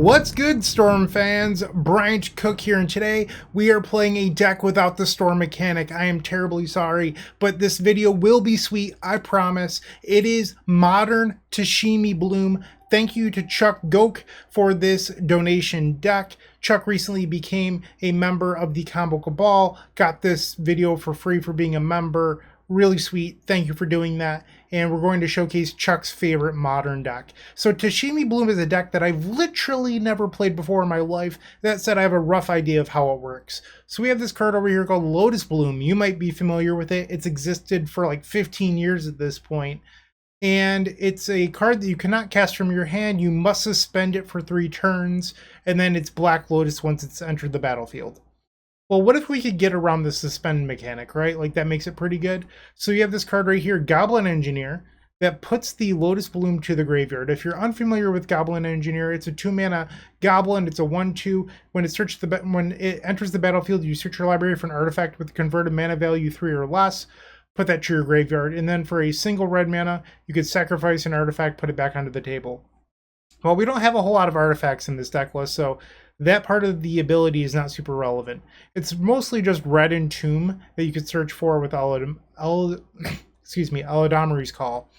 What's good, Storm fans? Bryant Cook here, and today we are playing a deck without the Storm mechanic. I am terribly sorry, but this video will be sweet, I promise. It is Modern Tameshi Bloom. Thank you to Chuck Goke for this donation deck. Chuck recently became a member of the Combo Cabal, got this video for free for being a member. Really sweet. Thank you for doing that. And we're going to showcase Chuck's favorite modern deck. So Tameshi Bloom is a deck that I've literally never played before in my life. That said, I have a rough idea of how it works. So we have this card over here called Lotus Bloom. You might be familiar with it. It's existed for like 15 years at this point. And it's a card that you cannot cast from your hand. You must suspend it for 3 turns. And then it's Black Lotus once it's entered the battlefield. Well, what if we could get around the suspend mechanic, right? Like, that makes it pretty good. So you have this card right here, Goblin Engineer, that puts the Lotus Bloom to the graveyard. If you're unfamiliar with Goblin Engineer, it's a 2-mana goblin. It's a 1/2. When it enters the battlefield, you search your library for an artifact with converted mana value 3 or less. Put that to your graveyard. And then for a single red mana, you could sacrifice an artifact, put it back onto the table. Well, we don't have a whole lot of artifacts in this deck list, so that part of the ability is not super relevant. It's mostly just red and tomb that you could search for with Eladamri's Call.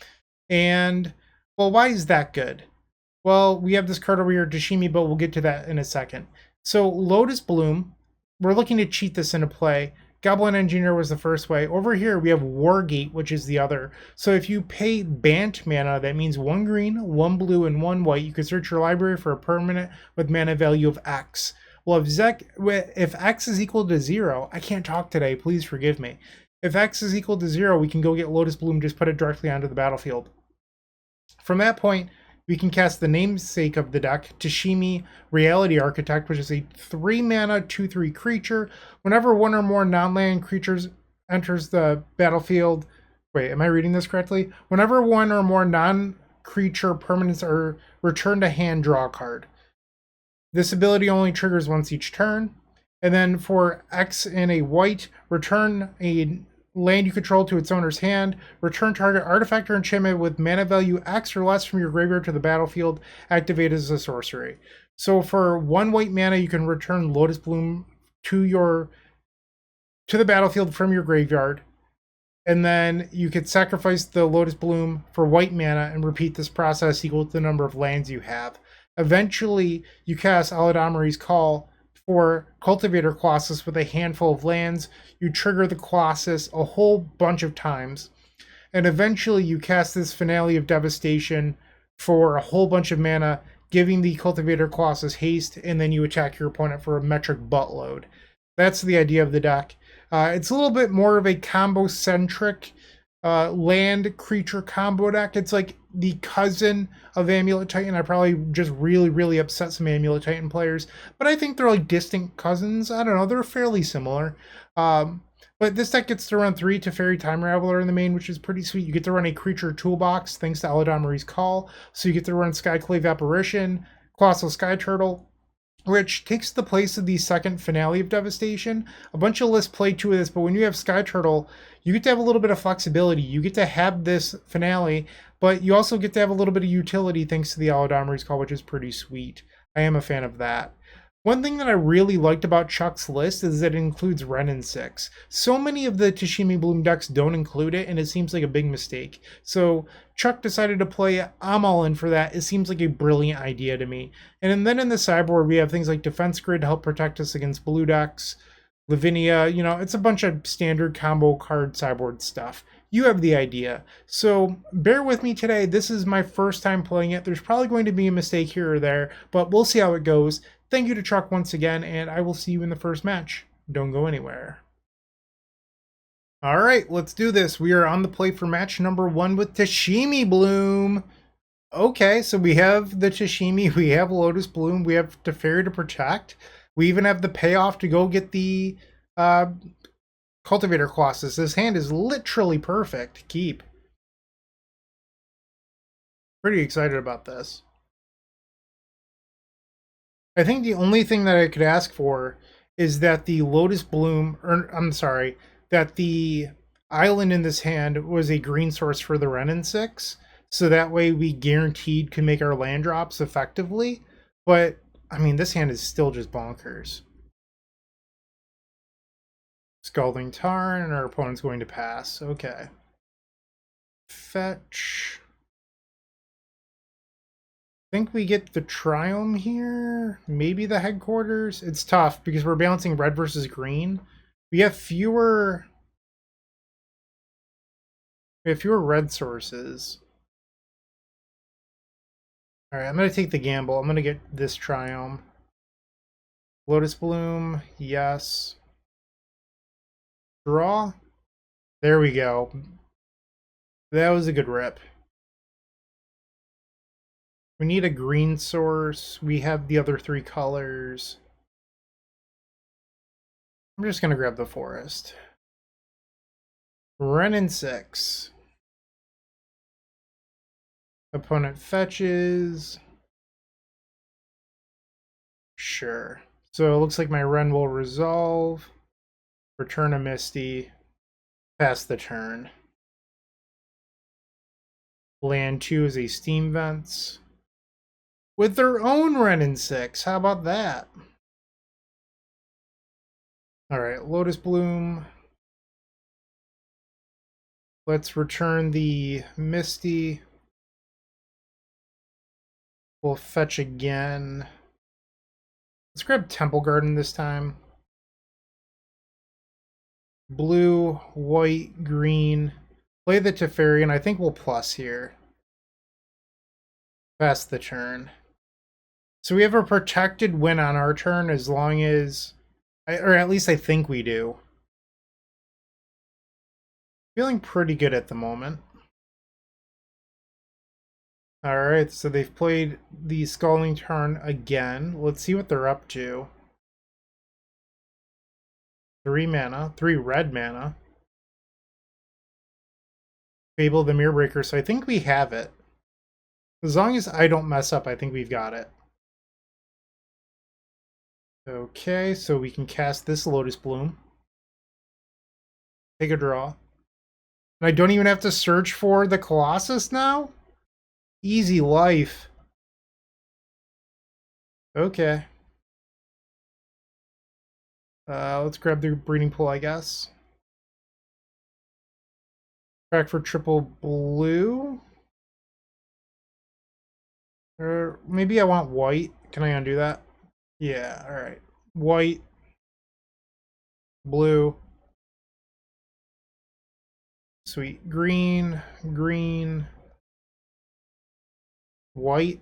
And, well, why is that good? Well, we have this card over here, Tameshi, but we'll get to that in a second. So Lotus Bloom, we're looking to cheat this into play. Goblin Engineer was the first way. Over here, we have Wargate, which is the other. So if you pay Bant mana, that means 1 green, 1 blue, and 1 white. You can search your library for a permanent with mana value of X. Well, if X is equal to 0, I can't talk today, please forgive me. If X is equal to 0, we can go get Lotus Bloom, just put it directly onto the battlefield. From that point, we can cast the namesake of the deck, Tameshi Reality Architect, which is a 3-mana 2/3 creature. Whenever one or more non-land creatures enters the battlefield, wait, am I reading this correctly? Whenever one or more non-creature permanents are returned to hand, draw a card. This ability only triggers once each turn. And then for X and a white, return a land you control to its owner's hand, return target artifact or enchantment with mana value X or less from your graveyard to the battlefield, activate as a sorcery. So for 1 white mana, you can return Lotus Bloom to the battlefield from your graveyard, and then you could sacrifice the Lotus Bloom for white mana and repeat this process equal to the number of lands you have. Eventually, you cast Eladamri's Call for Cultivator Colossus with a handful of lands. You trigger the Colossus a whole bunch of times, and eventually you cast this Finale of Devastation for a whole bunch of mana, giving the Cultivator Colossus haste, and then you attack your opponent for a metric buttload. That's the idea of the deck. It's a little bit more of a combo-centric land creature combo deck. It's like the cousin of Amulet Titan. I probably just really upset some Amulet Titan players, but I think they're like distant cousins. I don't know, they're fairly similar. But this deck gets to run 3 Teferi Time Raveler in the main, which is pretty sweet. You get to run a creature toolbox thanks to Eladamri's Call. So you get to run Skyclave Apparition, Colossal Sky Turtle, which takes the place of the second Finale of Devastation. A bunch of lists play 2 of this, but when you have Sky Turtle, you get to have a little bit of flexibility. You get to have this Finale, but you also get to have a little bit of utility thanks to the Eladamri's Call, which is pretty sweet. I am a fan of that. One thing that I really liked about Chuck's list is that it includes Wrenn and 6. So many of the Tameshi Bloom decks don't include it, and it seems like a big mistake. So Chuck decided to play, I'm all in for that. It seems like a brilliant idea to me. And then in the sideboard, we have things like Defense Grid to help protect us against blue decks, Lavinia, it's a bunch of standard combo card sideboard stuff. You have the idea. So bear with me today. This is my first time playing it. There's probably going to be a mistake here or there, but we'll see how it goes. Thank you to Chuck once again, and I will see you in the first match. Don't go anywhere. All right, let's do this. We are on the play for match number 1 with Tameshi Bloom. Okay, so we have the Tameshi, we have Lotus Bloom, we have Teferi to protect. We even have the payoff to go get the Cultivator Colossus. This hand is literally perfect to keep. Pretty excited about this. I think the only thing that I could ask for is that the Lotus Bloom, that the island in this hand was a green source for the Wrenn and 6. So that way we guaranteed can make our land drops effectively. But I mean, this hand is still just bonkers. Scalding Tarn, and our opponent's going to pass. Okay. Fetch. I think we get the Triome here. Maybe the Headquarters. It's tough because we're balancing red versus green. We have fewer red sources. Alright, I'm going to take the gamble. I'm going to get this Triome. Lotus Bloom, yes. Draw. There we go. That was a good rip. We need a green source. We have the other 3 colors. I'm just going to grab the forest. Renin 6. Opponent fetches. Sure. So it looks like my Ren will resolve. Return a Misty. Pass the turn. Land 2 is a Steam Vents. With their own Renin 6. How about that? Alright, Lotus Bloom. Let's return the Misty. We'll fetch again. Let's grab Temple Garden this time. Blue, white, green. Play the Teferi, and I think we'll plus here. Pass the turn. So we have a protected win on our turn as long as... or at least I think we do. Feeling pretty good at the moment. Alright, so they've played the Scalding Tarn again. Let's see what they're up to. 3 mana, 3 red mana. Fable the Mirrorbreaker, so I think we have it. As long as I don't mess up, I think we've got it. Okay, so we can cast this Lotus Bloom. Take a draw. And I don't even have to search for the Colossus now? Easy life. Okay. Let's grab the breeding pool, I guess. Back for triple blue. Or maybe I want white. Can I undo that? Yeah, alright. White. Blue. Sweet. Green. Green. White.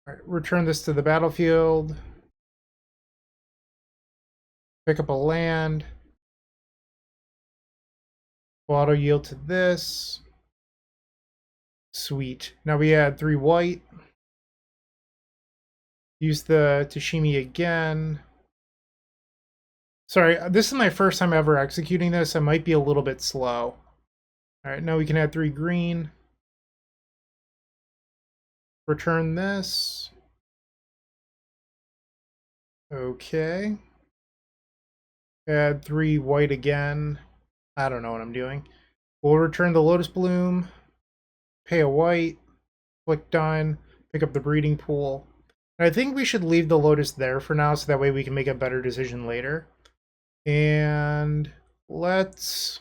Alright, return this to the battlefield. Pick up a land. We'll auto yield to this. Sweet. Now we add 3 white. Use the Tashimi again. Sorry, this is my first time ever executing this. I might be a little bit slow. Alright, now we can add 3 green. Return this. Okay. Add 3 white again. I don't know what I'm doing. We'll return the Lotus Bloom. Pay a white. Click done. Pick up the breeding pool. And I think we should leave the Lotus there for now so that way we can make a better decision later. And let's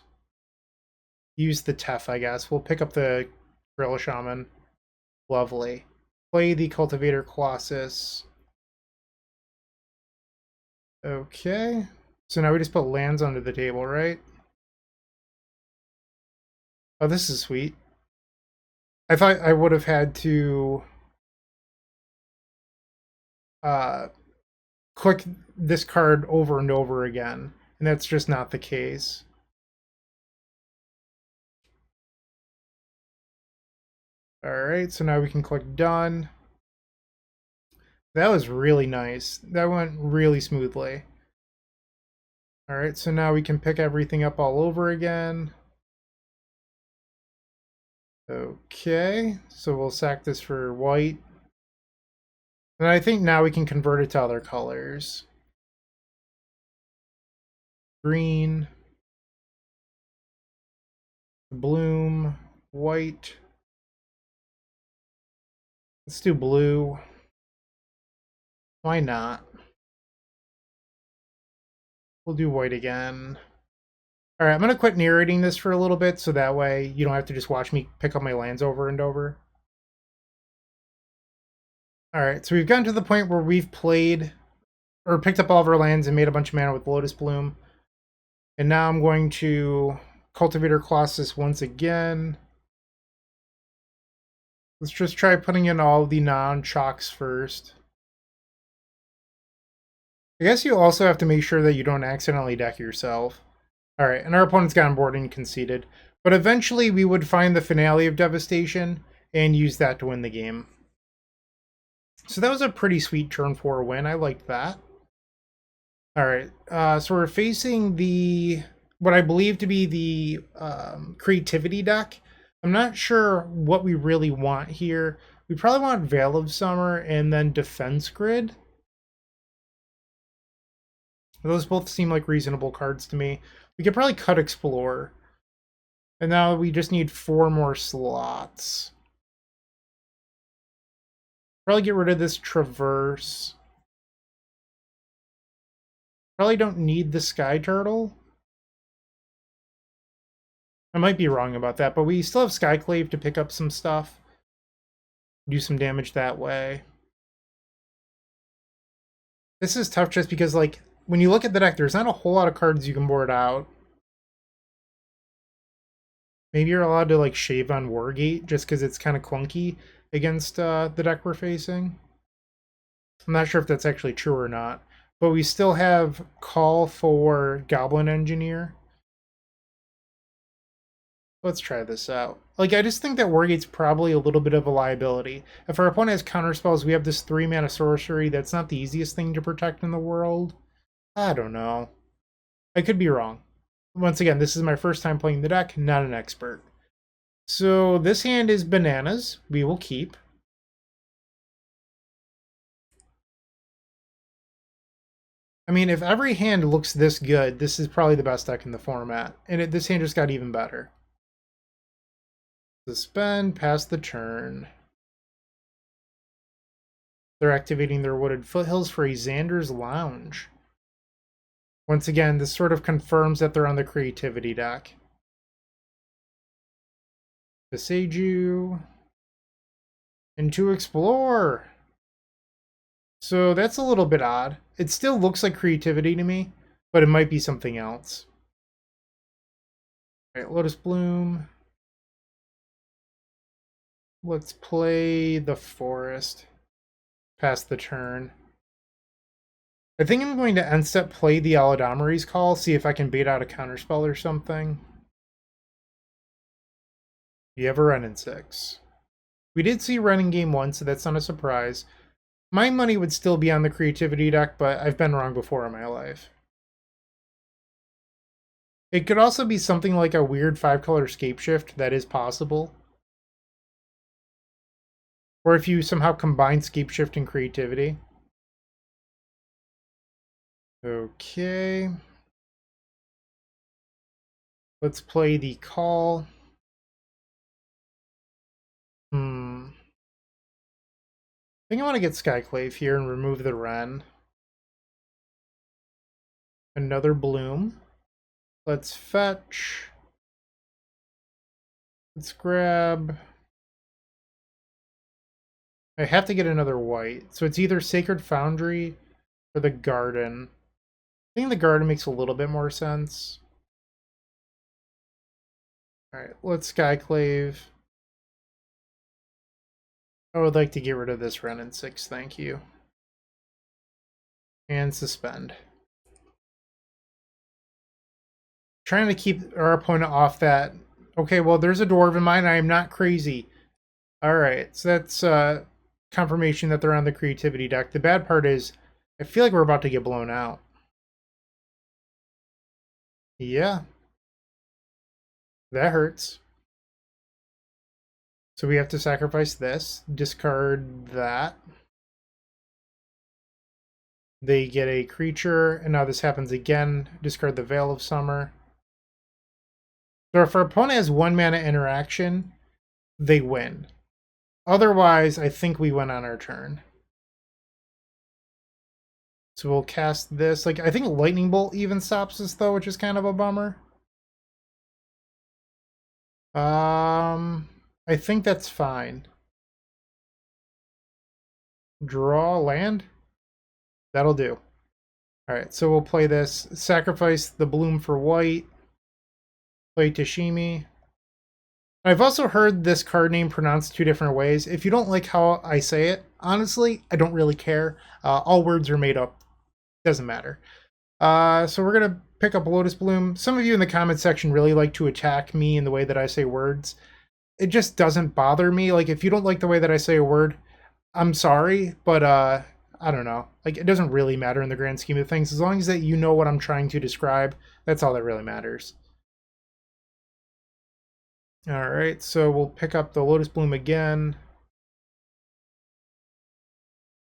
use the Tef, I guess. We'll pick up the Gorilla Shaman. Lovely. Play the Cultivator Colossus. Okay. So now we just put lands under the table, right? Oh, this is sweet. I thought I would have had to click this card over and over again, and that's just not the case. Alright, so now we can click done. That was really nice. That went really smoothly. Alright, so now we can pick everything up all over again. Okay, so we'll sack this for white. And I think now we can convert it to other colors. Green. Bloom. White. Let's do blue. Why not? We'll do white again. All right, I'm going to quit narrating this for a little bit so that way you don't have to just watch me pick up my lands over and over. All right, so we've gotten to the point where we've played or picked up all of our lands and made a bunch of mana with Lotus Bloom. And now I'm going to Cultivator Colossus once again. Let's just try putting in all the non-chalks first. I guess you also have to make sure that you don't accidentally deck yourself. Alright, and our opponent's got on board and conceded. But eventually we would find the Finale of Devastation and use that to win the game. So that was a pretty sweet turn 4 win. I liked that. Alright, so we're facing the what I believe to be the creativity deck. I'm not sure what we really want here. We probably want Veil of Summer and then Defense Grid. Those both seem like reasonable cards to me. We could probably cut Explore. And now we just need 4 more slots. Probably get rid of this Traverse. Probably don't need the Sky Turtle. I might be wrong about that, but we still have Skyclave to pick up some stuff. Do some damage that way. This is tough just because, like, when you look at the deck, there's not a whole lot of cards you can board out. Maybe you're allowed to, like, shave on Wargate just because it's kind of clunky against the deck we're facing. I'm not sure if that's actually true or not. But we still have call for Goblin Engineer. Let's try this out. Like, I just think that Wargate's probably a little bit of a liability. If our opponent has counterspells, we have this 3-mana sorcery that's not the easiest thing to protect in the world. I don't know. I could be wrong. Once again, this is my first time playing the deck, not an expert. So this hand is bananas. We will keep. I mean, if every hand looks this good, this is probably the best deck in the format. And this hand just got even better. Suspend, pass the turn. They're activating their Wooded Foothills for a Xander's Lounge. Once again, this sort of confirms that they're on the creativity deck. Beseiju. And to explore. So that's a little bit odd. It still looks like creativity to me, but it might be something else. All right, Lotus Bloom. Let's play the Forest. Pass the turn. I think I'm going to end step play the Aladomari's Call, see if I can bait out a counterspell or something. You have a Ren in 6. We did see Ren in game 1, so that's not a surprise. My money would still be on the creativity deck, but I've been wrong before in my life. It could also be something like a weird 5-color Scapeshift that is possible. Or if you somehow combine Scapeshift and creativity. Okay. Let's play the call. I think I want to get Skyclave here and remove the Ren. Another Bloom. Let's fetch. Let's grab. I have to get another white. So it's either Sacred Foundry or the Garden. I think the Garden makes a little bit more sense. Alright, let's Skyclave. I would like to get rid of this Ren in 6, thank you. And suspend. Trying to keep our opponent off that. Okay, well, there's a Dwarf in mine. I am not crazy. Alright, so that's confirmation that they're on the creativity deck. The bad part is, I feel like we're about to get blown out. Yeah. That hurts. So we have to sacrifice this, discard that. They get a creature, and now this happens again. Discard the Veil of Summer. So if our opponent has 1 mana interaction, they win. Otherwise, I think we went on our turn. So we'll cast this. Like, I think Lightning Bolt even stops us, though, which is kind of a bummer. I think that's fine. Draw land? That'll do. Alright, so we'll play this. Sacrifice the Bloom for white. Play Tashimi. I've also heard this card name pronounced two different ways. If you don't like how I say it, honestly, I don't really care. All words are made up. Doesn't matter. So we're going to pick up Lotus Bloom. Some of you in the comment section really like to attack me in the way that I say words. It just doesn't bother me. Like, if you don't like the way that I say a word, I'm sorry, but I don't know. Like, it doesn't really matter in the grand scheme of things. As long as that you know what I'm trying to describe, that's all that really matters. All right, so we'll pick up the Lotus Bloom again.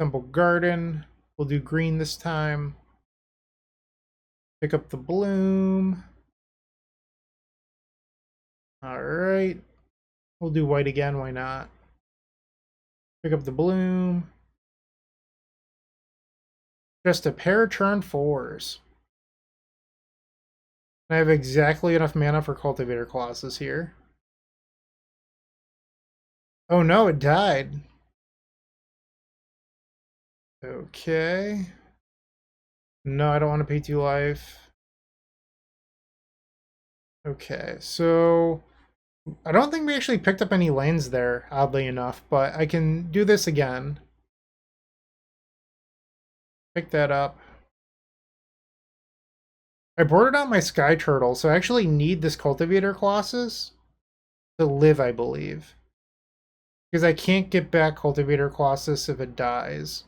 Temple Garden. We'll do green this time. Pick up the Bloom. All right. We'll do white again, why not? Pick up the Bloom. Just a pair of turn 4s. I have exactly enough mana for Cultivator Colossus here. Oh no, it died. Okay. No, I don't want to pay 2 life. Okay, so I don't think we actually picked up any lanes there, oddly enough, but I can do this again. Pick that up. I boarded out my Sky Turtle, so I actually need this Cultivator Colossus to live, I believe. Because I can't get back Cultivator Colossus if it dies.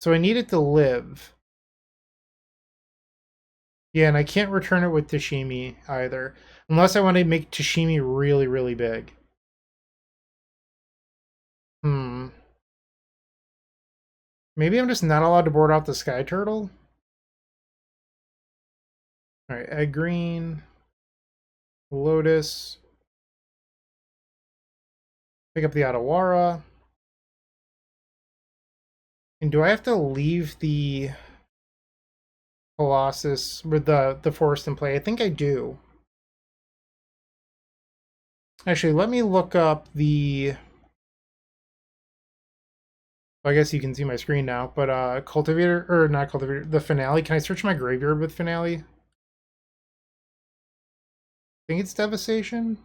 So I need it to live. Yeah, and I can't return it with Tashimi either. Unless I want to make Tashimi really, really big. Maybe I'm just not allowed to board out the Sky Turtle? Alright, Egg Green. Lotus. Pick up the Otawara. And do I have to leave the Colossus with the forest in play? I think I do. Actually, let me look up the... I guess you can see my screen now, but Cultivator, or not Cultivator, the Finale. Can I search my graveyard with Finale? I think it's Devastation?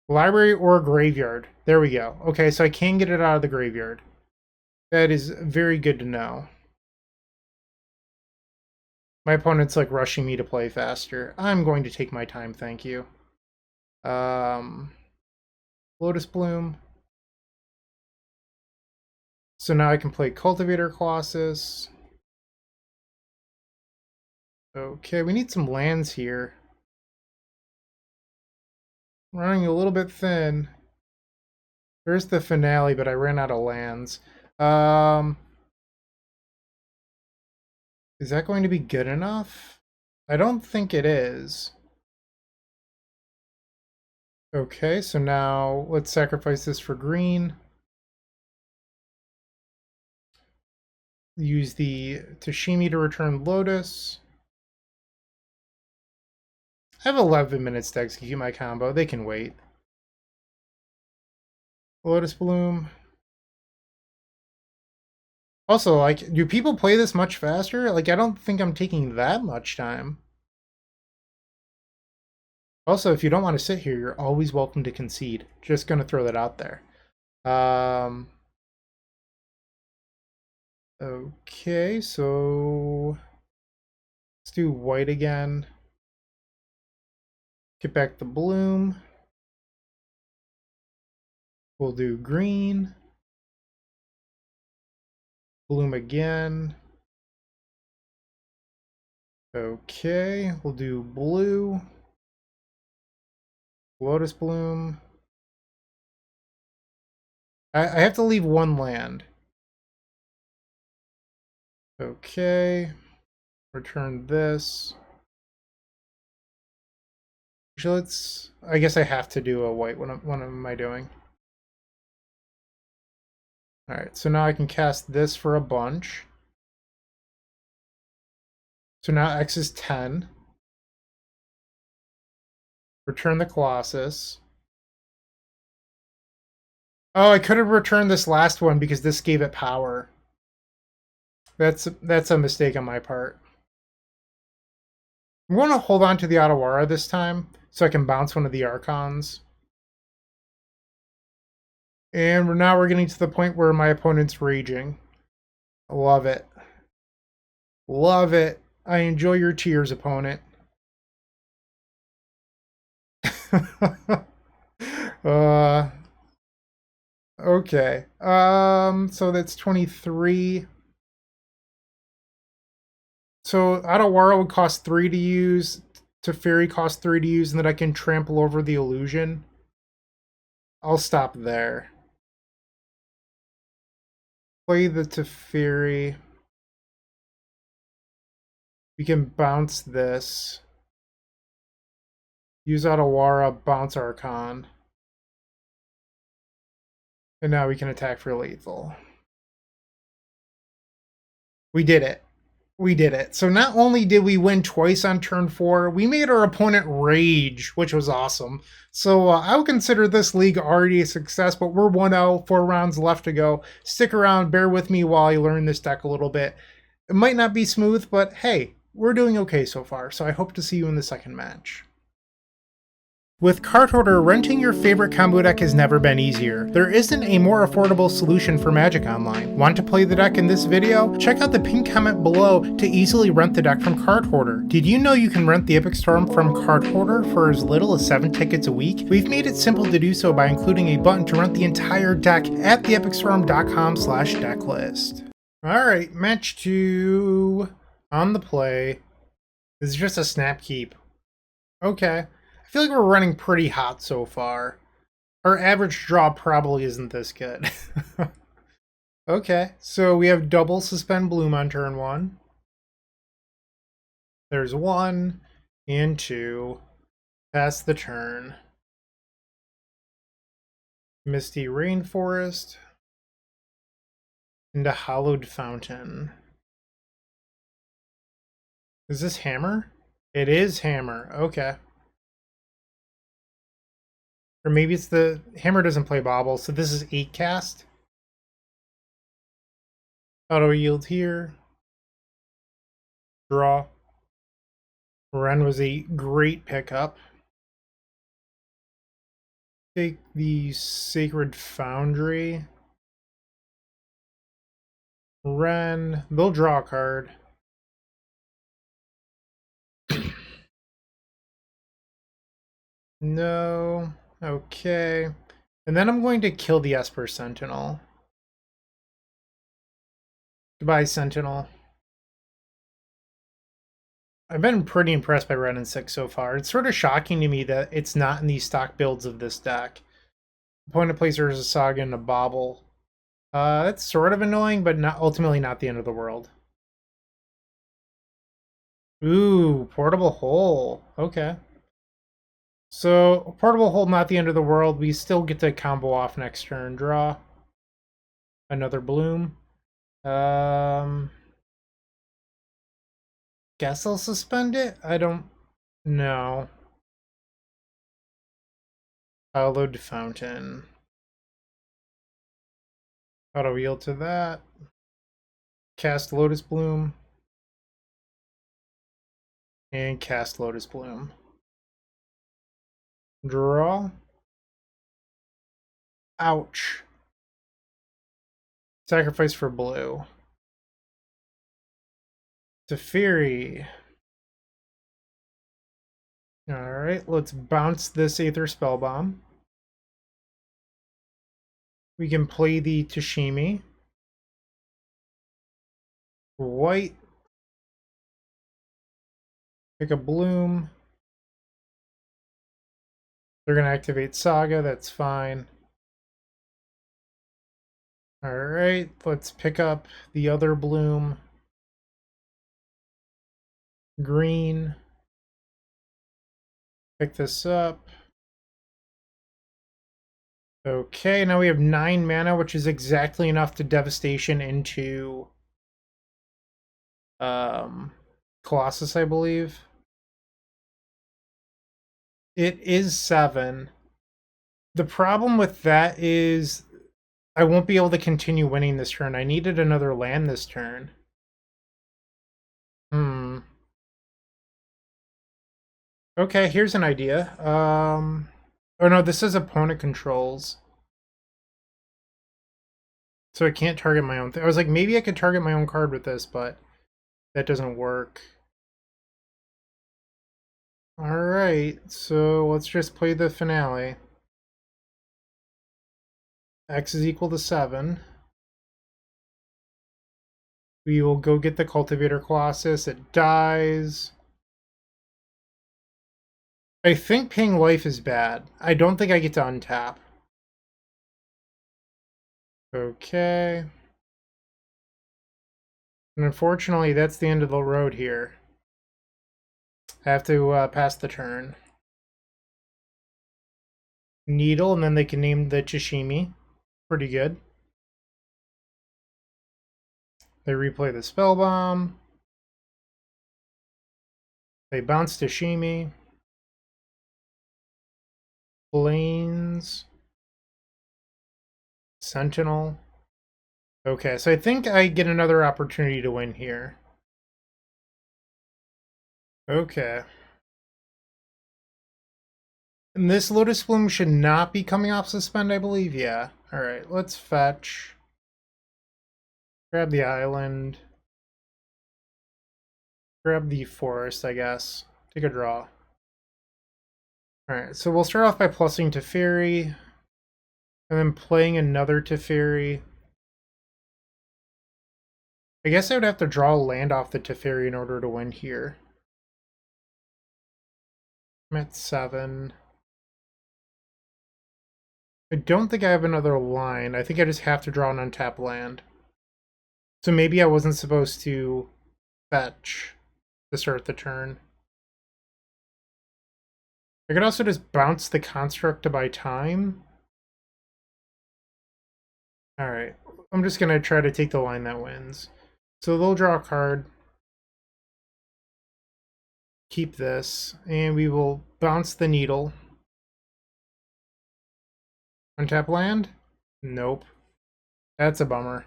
Library or graveyard. There we go. Okay, so I can get it out of the graveyard. That is very good to know. My opponent's like rushing me to play faster. I'm going to take my time, thank you. Lotus Bloom. So now I can play Cultivator Colossus. Okay, we need some lands here. Running a little bit thin. There's the Finale, but I ran out of lands. Is that going to be good enough? I don't think it is. Okay, so now let's sacrifice this for green. Use the Tashimi to return Lotus. I have 11 minutes to execute my combo. They can wait. Lotus Bloom. Also, like, do people play this much faster? Like, I don't think I'm taking that much time. Also, if you don't want to sit here, you're always welcome to concede. Just gonna throw that out there. Okay, so let's do white again. Get back the Bloom. We'll do green. Bloom again. Okay, we'll do blue. Lotus Bloom. I have to leave one land. Okay. Return this. Actually, let's... I guess I have to do a white. What am I doing? Alright, so now I can cast this for a bunch. So now X is 10. Return the Colossus. Oh, I could have returned this last one because this gave it power. That's a mistake on my part. I'm going to hold on to the Otawara this time so I can bounce one of the Archons. And now we're getting to the point where my opponent's raging. Love it. Love it. I enjoy your tears, opponent. Okay. So that's 23. So Otawara would cost 3 to use. Teferi cost 3 to use, and then I can trample over the illusion. I'll stop there. Play the Teferi. We can bounce this. Use Otawara, bounce Archon. And now we can attack for lethal. We did it. We did it. So not only did we win twice on turn 4, we made our opponent rage, which was awesome. So I would consider this league already a success, but we're 1-0, 4 rounds left to go. Stick around, bear with me while I learn this deck a little bit. It might not be smooth, but hey, we're doing okay so far, so I hope to see you in the second match. With Card Hoarder, renting your favorite combo deck has never been easier. There isn't a more affordable solution for Magic Online. Want to play the deck in this video? Check out the pinned comment below to easily rent the deck from Card Hoarder. Did you know you can rent the Epic Storm from Card Hoarder for as little as 7 tickets a week? We've made it simple to do so by including a button to rent the entire deck at theepicstorm.com/decklist. Alright, match 2 on the play. This is just a snap keep. Okay. I feel like we're running pretty hot so far. Our average draw probably isn't this good. Okay, so we have double Suspend Bloom on turn 1. There's 1 and 2. Pass the turn. Misty Rainforest. And a Hallowed Fountain. Is this Hammer? It is Hammer. Okay. Or maybe it's the... Hammer doesn't play Bobble, so this is 8 cast. Auto yield here. Draw. Ren was a great pickup. Take the Sacred Foundry. Ren. They'll draw a card. No. Okay. And then I'm going to kill the Esper Sentinel. Goodbye, Sentinel. I've been pretty impressed by Ren and 6 so far. It's sort of shocking to me that it's not in these stock builds of this deck. Opponent plays Urza Saga and a Bobble. That's sort of annoying, but ultimately not the end of the world. Ooh, Portable Hole. Okay. So, Portable Hole, not the end of the world. We still get to combo off next turn. Draw. Another Bloom. Guess I'll suspend it? I don't know. Hallowed Fountain. Auto yield to that. Cast Lotus Bloom. And cast Lotus Bloom. Draw. Ouch. Sacrifice for blue. Teferi. Alright, let's bounce this Aether Spellbomb. We can play the Tashimi. White. Pick a Bloom. They're going to activate Saga, that's fine. Alright, let's pick up the other Bloom. Green. Pick this up. Okay, now we have 9 mana, which is exactly enough to devastation into Colossus, I believe. It is 7. The problem with that is I won't be able to continue winning this turn. I needed another land this turn. Okay, here's an idea. Oh no, this is opponent controls. So I can't target my own thing. I was like, maybe I could target my own card with this, but that doesn't work. Alright, so let's just play the finale. X is equal to 7. We will go get the Cultivator Colossus. It dies. I think paying life is bad. I don't think I get to untap. Okay. And unfortunately, that's the end of the road here. I have to pass the turn. Needle, and then they can name the Tashimi. Pretty good. They replay the Spell Bomb. They bounce Tashimi. Plains. Sentinel. Okay, so I think I get another opportunity to win here. Okay. And this Lotus Bloom should not be coming off suspend, I believe. Yeah. Alright, let's fetch. Grab the island. Grab the forest, I guess. Take a draw. Alright, so we'll start off by plussing Teferi. And then playing another Teferi. I guess I would have to draw land off the Teferi in order to win here. I'm at 7. I don't think I have another line. I think I just have to draw an untapped land. So maybe I wasn't supposed to fetch to start the turn. I could also just bounce the construct to buy time. Alright, I'm just going to try to take the line that wins. So they'll draw a card. Keep this, and we will bounce the needle. Untap land? Nope. That's a bummer.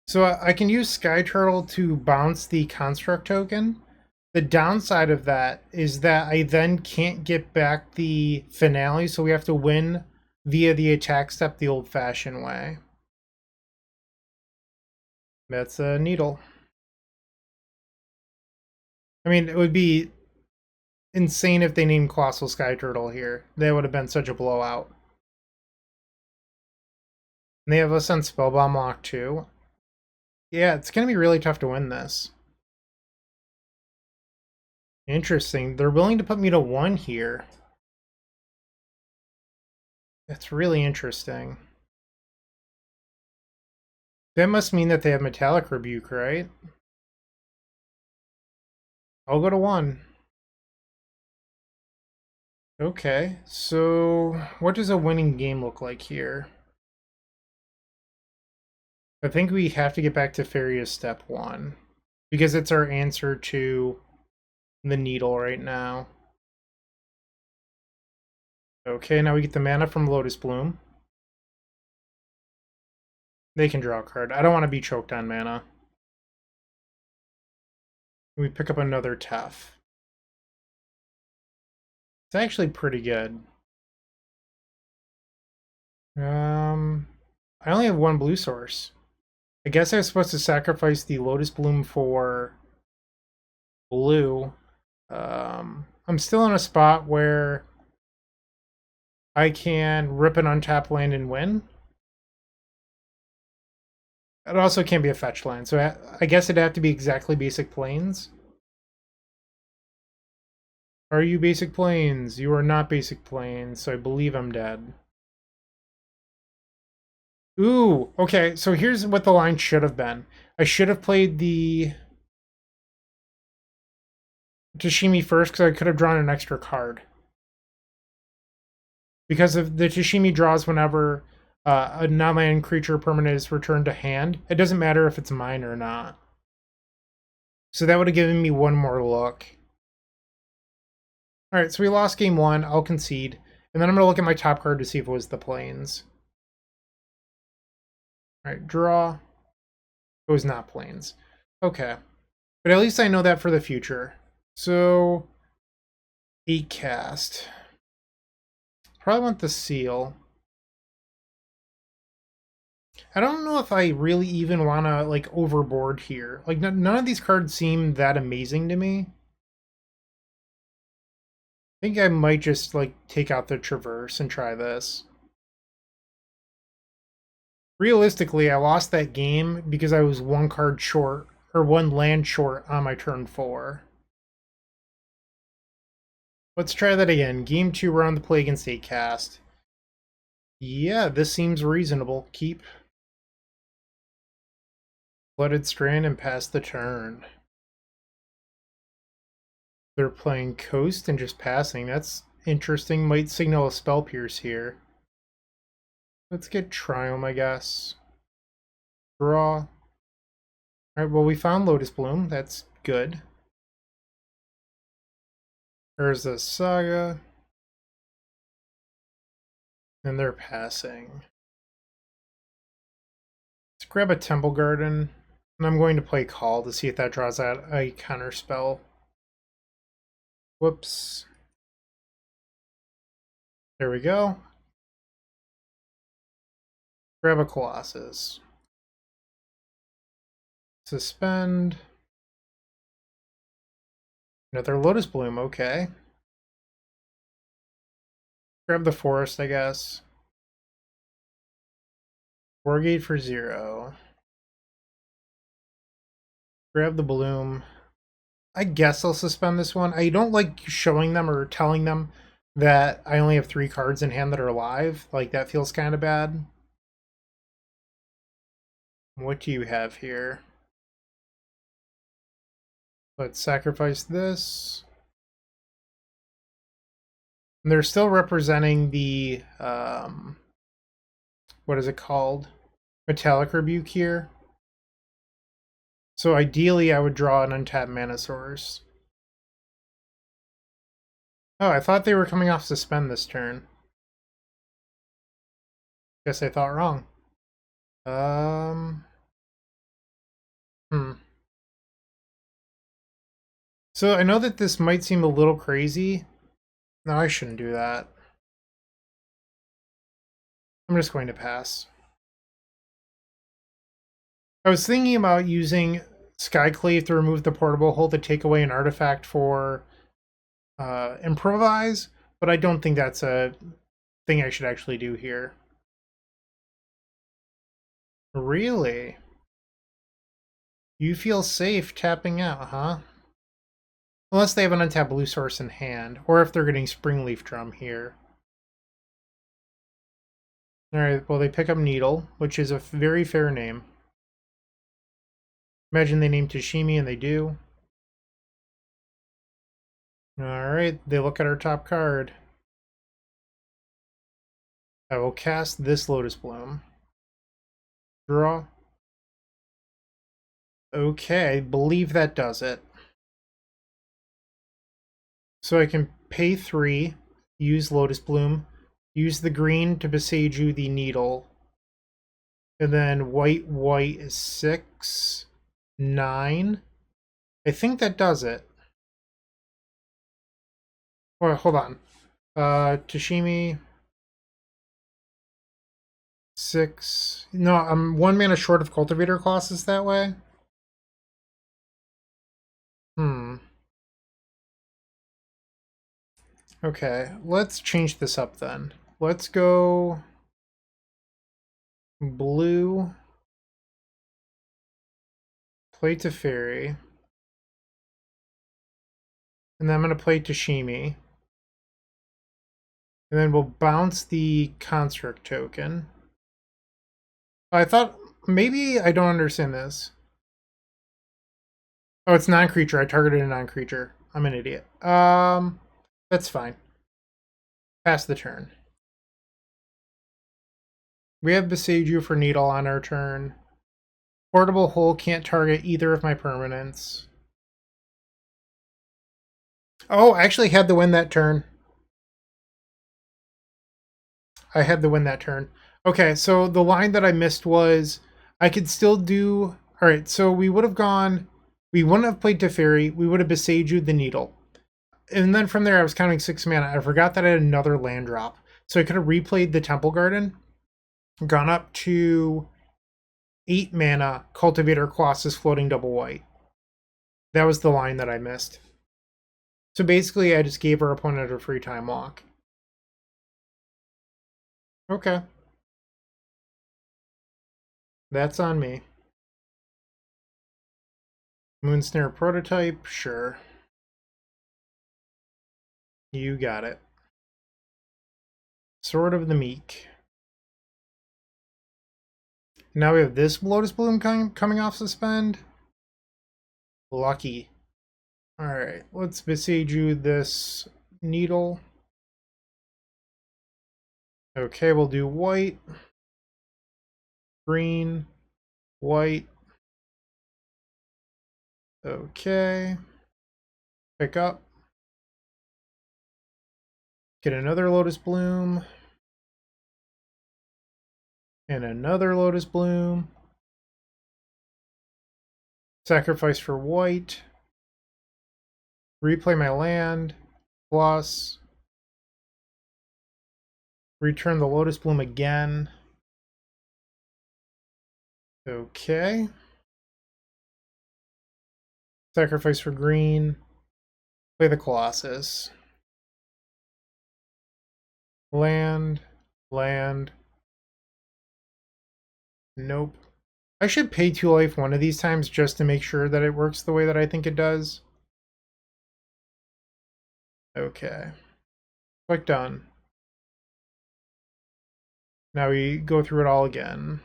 So I can use Sky Turtle to bounce the construct token. The downside of that is that I then can't get back the finale, so we have to win via the attack step the old-fashioned way. That's a needle. I mean, it would be insane if they named Colossal Sky Turtle here. That would have been such a blowout. And they have us on Spellbomb Lock too. Yeah, it's going to be really tough to win this. Interesting. They're willing to put me to 1 here. That's really interesting. That must mean that they have Metallic Rebuke, right? I'll go to 1. Okay, so what does a winning game look like here? I think we have to get back to Fairy as step 1. Because it's our answer to the needle right now. Okay, now we get the mana from Lotus Bloom. They can draw a card. I don't want to be choked on mana. We pick up another Tef. It's actually pretty good. I only have 1 blue source. I guess I was supposed to sacrifice the Lotus Bloom for blue. I'm still in a spot where I can rip an untapped land and win. It also can't be a fetch land, so I guess it'd have to be exactly basic planes. Are you basic planes? You are not basic planes, so I believe I'm dead. Ooh, okay, so here's what the line should have been. I should have played the Tashimi first because I could have drawn an extra card. Because of the Tashimi draws whenever a non-land creature permanent is returned to hand. It doesn't matter if it's mine or not. So that would have given me one more look. Alright, so we lost game one. I'll concede. And then I'm going to look at my top card to see if it was the Plains. Alright, draw. It was not Plains. Okay. But at least I know that for the future. So, 8 cast. Probably want the seal. I don't know if I really even want to, like, overboard here. Like, none of these cards seem that amazing to me. I think I might just, like, take out the Traverse and try this. Realistically, I lost that game because I was one card short, or one land short on my turn 4. Let's try that again. Game 2, we're on the play against 8 cast. Yeah, this seems reasonable. Keep Flooded Strand and pass the turn. They're playing Coast and just passing. That's interesting. Might signal a Spell Pierce here. Let's get Triumph, I guess. Draw. Alright, well, we found Lotus Bloom. That's good. There's a Saga. And they're passing. Let's grab a Temple Garden. And I'm going to play Call to see if that draws out a counter spell. Whoops. There we go. Grab a Colossus. Suspend. Another Lotus Bloom, okay. Grab the Forest, I guess. Wargate for 0. Grab the Bloom. I guess I'll suspend this one. I don't like showing them or telling them that I only have 3 cards in hand that are live. Like, that feels kind of bad. What do you have here? Let's sacrifice this. And they're still representing the, what is it called? Metallic Rebuke here. So ideally, I would draw an untapped Mana Source. Oh, I thought they were coming off Suspend this turn. Guess I thought wrong. So I know that this might seem a little crazy. No, I shouldn't do that. I'm just going to pass. I was thinking about using Skyclave to remove the portable hole to take away an artifact for improvise, but I don't think that's a thing I should actually do here. Really? You feel safe tapping out, huh? Unless they have an untapped blue source in hand, or if they're getting Springleaf Drum here. Alright, well, they pick up Needle, which is a very fair name. Imagine they name Tashimi, and they do. Alright, they look at our top card. I will cast this Lotus Bloom. Draw. Okay, I believe that does it. So I can pay 3, use Lotus Bloom, use the green to Beseiju the Needle, and then white is 6, 9. I think that does it. Oh, hold on. Tashimi 6. No, I'm 1 mana short of Cultivator Colossus that way. Okay, let's change this up then. Let's go blue, play Teferi, and then I'm going to play Tashimi. And then we'll bounce the Construct token. I thought, maybe I don't understand this. Oh, it's non-creature. I targeted a non-creature. I'm an idiot. That's fine. Pass the turn. We have Besage for Needle on our turn. Portable Hole can't target either of my permanents. Oh, I actually had to win that turn. I had to win that turn. Okay, so the line that I missed was I could still do... Alright, so we would have gone... We wouldn't have played Teferi. We would have Besaged the Needle. And then from there, I was counting 6 mana. I forgot that I had another land drop. So I could have replayed the Temple Garden, gone up to 8 mana, Cultivator Colossus floating double white. That was the line that I missed. So basically, I just gave our opponent a free time walk. Okay. That's on me. Moonsnare prototype, sure. You got it. Sword of the Meek. Now we have this Lotus Bloom coming off suspend. Lucky. Alright, let's Besage you this Needle. Okay, we'll do white, green, white. Okay. Pick up. Get another Lotus Bloom. And another Lotus Bloom. Sacrifice for white. Replay my land. Plus. Return the Lotus Bloom again. Okay. Sacrifice for green. Play the Colossus. Land. Land. Nope. I should pay 2 life one of these times just to make sure that it works the way that I think it does. Okay. Click done. Now we go through it all again.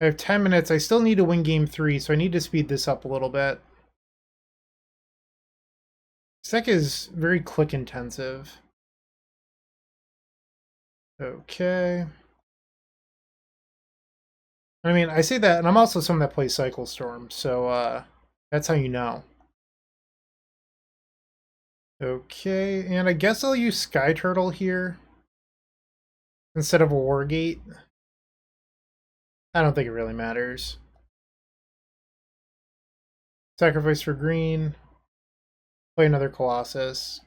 I have 10 minutes. I still need to win game 3, so I need to speed this up a little bit. This deck is very click intensive. Okay. I mean, I say that, and I'm also someone that plays Cycle Storm, so that's how you know. Okay, and I guess I'll use Sky Turtle here instead of a Wargate. I don't think it really matters. Sacrifice for green. Play another Colossus.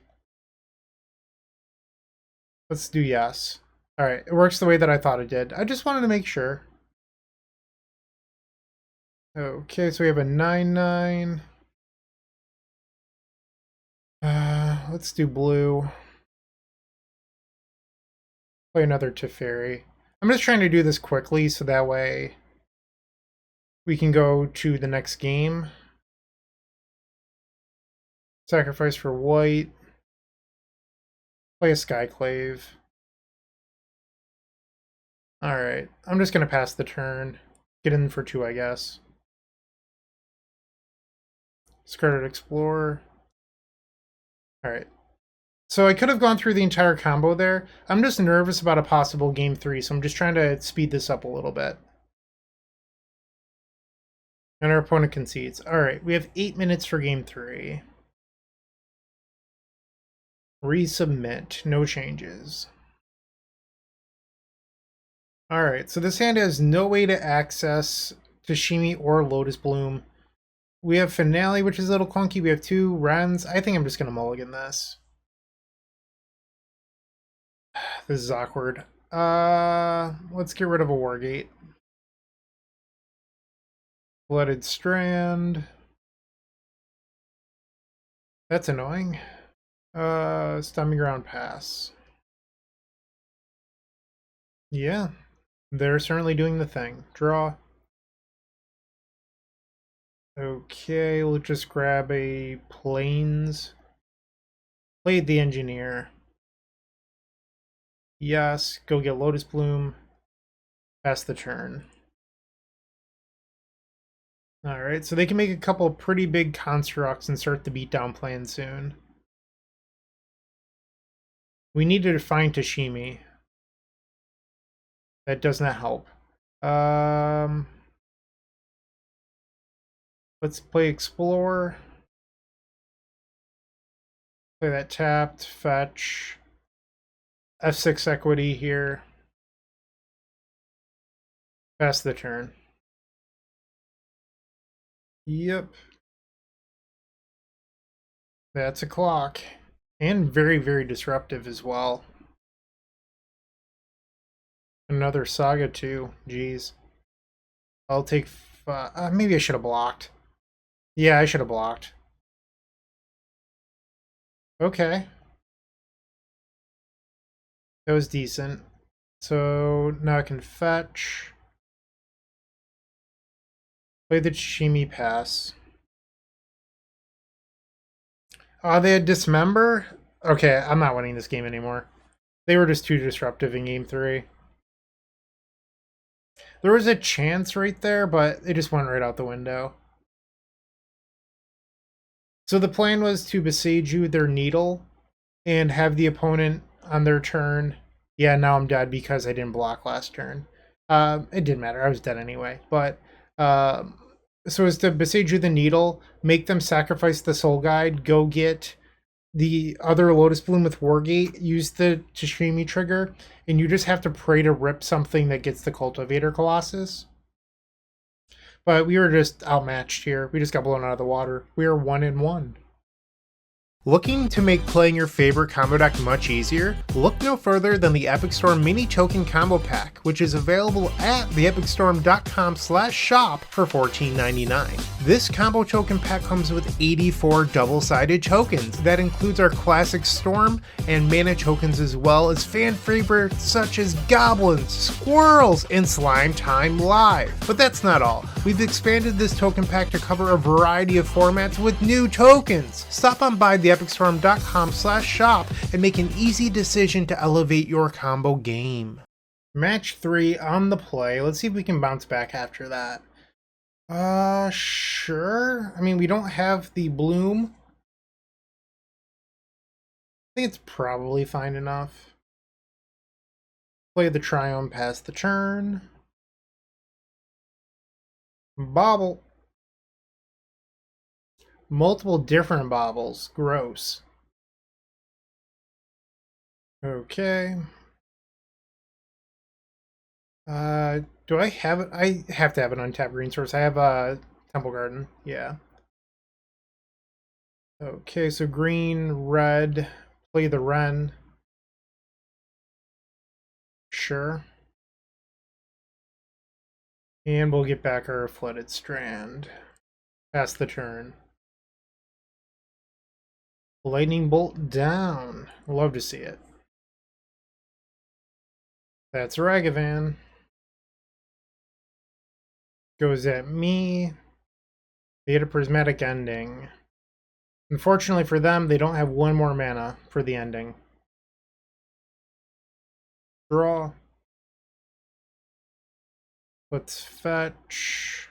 Let's do yes. Alright, it works the way that I thought it did. I just wanted to make sure. Okay, so we have a 9/9. Let's do blue. Play another Teferi. I'm just trying to do this quickly so that way we can go to the next game. Sacrifice for white. Play a Skyclave. Alright, I'm just going to pass the turn. Get in for 2, I guess. Discarded Explorer. Alright. So I could have gone through the entire combo there. I'm just nervous about a possible game 3, so I'm just trying to speed this up a little bit. And our opponent concedes. Alright, we have 8 minutes for game 3. Resubmit. No changes. Alright, so this hand has no way to access Tashimi or Lotus Bloom. We have Finale, which is a little clunky. We have 2 Wrens. I think I'm just going to mulligan this. This is awkward. Let's get rid of a Wargate. Blooded Strand. That's annoying. Stomping Ground pass. Yeah, they're certainly doing the thing. Draw. Okay, let's just grab a Plains. Played the Engineer. Yes, go get Lotus Bloom. Pass the turn. Alright, so they can make a couple of pretty big constructs and start the beatdown plan soon. We need to find Tashimi. That does not help. Let's play Explore. Play that tapped, fetch. F6 equity here. Pass the turn. Yep. That's a clock. And very, very disruptive as well. Another Saga too. Jeez. I'll take... maybe I should have blocked. Yeah, I should have blocked. Okay. That was decent. So now I can fetch. Play the Chishimi pass. They had Dismember? Okay, I'm not winning this game anymore. They were just too disruptive in game 3. There was a chance right there, but it just went right out the window. So the plan was to Beseiju their Needle and have the opponent on their turn. Yeah, now I'm dead because I didn't block last turn. It didn't matter. I was dead anyway. But so it's to Beseiju the Needle, make them sacrifice the Soul Guide, go get the other Lotus Bloom with Wargate, use the Tashimi trigger, and you just have to pray to rip something that gets the Cultivator Colossus. But we were just outmatched here. We just got blown out of the water. We are 1-1. Looking to make playing your favorite combo deck much easier? Look no further than the Epic Storm Mini Token Combo Pack, which is available at theepicstorm.com/shop for $14.99. This combo token pack comes with 84 double-sided tokens. That includes our classic Storm and mana tokens, as well as fan favorites such as Goblins, Squirrels, and Slime Time Live. But that's not all. We've expanded this token pack to cover a variety of formats with new tokens. Stop on by theepicstorm.com/shop and make an easy decision to elevate your combo game. Match 3 on the play. Let's see if we can bounce back after that. Sure. I mean, we don't have the Bloom. I think it's probably fine enough. Play the Triumph, pass the turn. Bobble. Multiple different bobbles. Gross. Okay. Do I have it? I have to have an untapped green source. I have a Temple Garden. Yeah. Okay, so green, red. Play the Wren. Sure. And we'll get back our Flooded Strand. Pass the turn. Lightning Bolt down. Love to see it. That's Ragavan. Goes at me. They hit a Prismatic Ending. Unfortunately for them, they don't have one more mana for the ending. Draw. Let's fetch.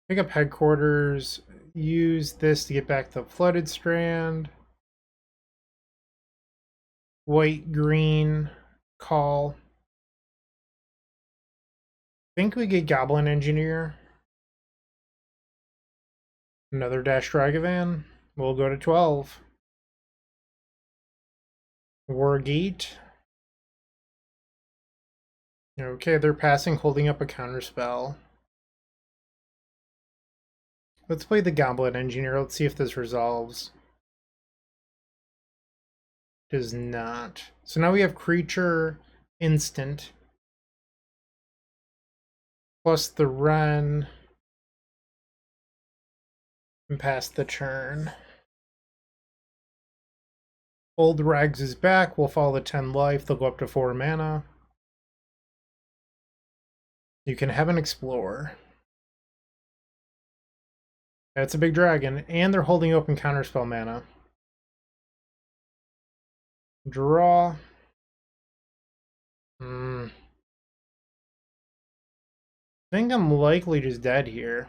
Pick up Headquarters. Use this to get back the Flooded Strand. White, green, call. Think we get Goblin Engineer. Another Dash Dragavan. We'll go to 12. Wargate. Okay, they're passing, holding up a counterspell. Let's play the Goblin Engineer. Let's see if this resolves. Does not. So now we have creature instant. Plus the Wren. And pass the turn. Old Rags is back. We'll follow the 10 life. They'll go up to 4 mana. You can have an Explorer. That's a big dragon. And they're holding open counterspell mana. Draw. I think I'm likely just dead here.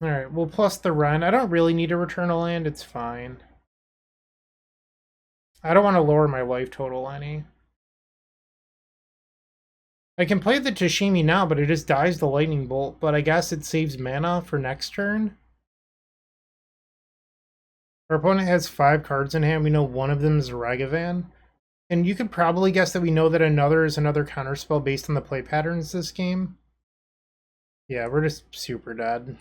Alright, we'll plus the run. I don't really need to return a land, it's fine. I don't want to lower my life total any. I can play the Tashimi now, but it just dies the lightning bolt, but I guess it saves mana for next turn. Our opponent has 5 cards in hand. We know one of them is Ragavan. And you could probably guess that we know that another is another counterspell based on the play patterns this game. Yeah, we're just super dead.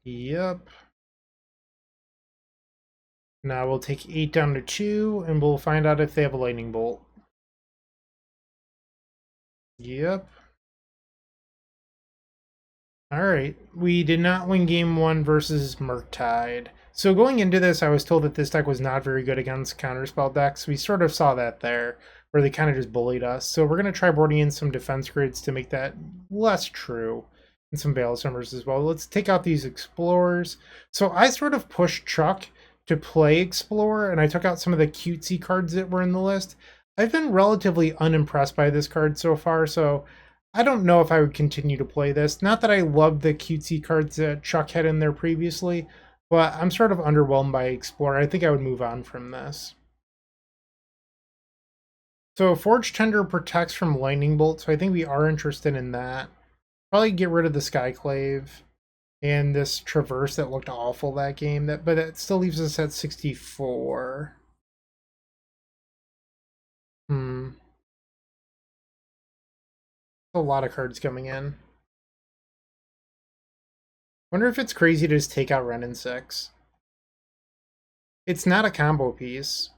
Yep. Now we'll take 8 down to 2, and we'll find out if they have a lightning bolt. Yep. Alright, we did not win game 1 versus Murktide. So going into this, I was told that this deck was not very good against counterspell decks. We sort of saw that there, where they kind of just bullied us. So we're going to try boarding in some defense grids to make that less true. And some Veil Summers as well. Let's take out these Explorers. So I sort of pushed Chuck to play Explorer, and I took out some of the cutesy cards that were in the list. I've been relatively unimpressed by this card so far, so I don't know if I would continue to play this. Not that I love the cutesy cards that Chuck had in there previously, but I'm sort of underwhelmed by Explorer. I think I would move on from this. So Forge Tender protects from Lightning Bolt, so I think we are interested in that. Probably get rid of the Skyclave and this Traverse that looked awful that game, but it still leaves us at 64. A lot of cards coming in. Wonder if it's crazy to just take out Ren and 6. It's not a combo piece.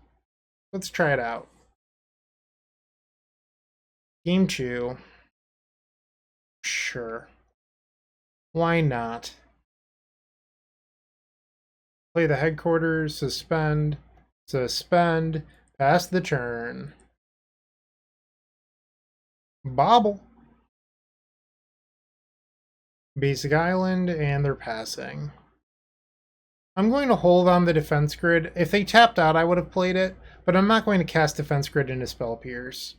Let's try it out. Game 2. Sure. Why not? Play the headquarters, suspend, pass the turn. Bobble. Basic Island, and they're passing. I'm going to hold on the defense grid. If they tapped out, I would have played it, but I'm not going to cast defense grid into Spell Pierce.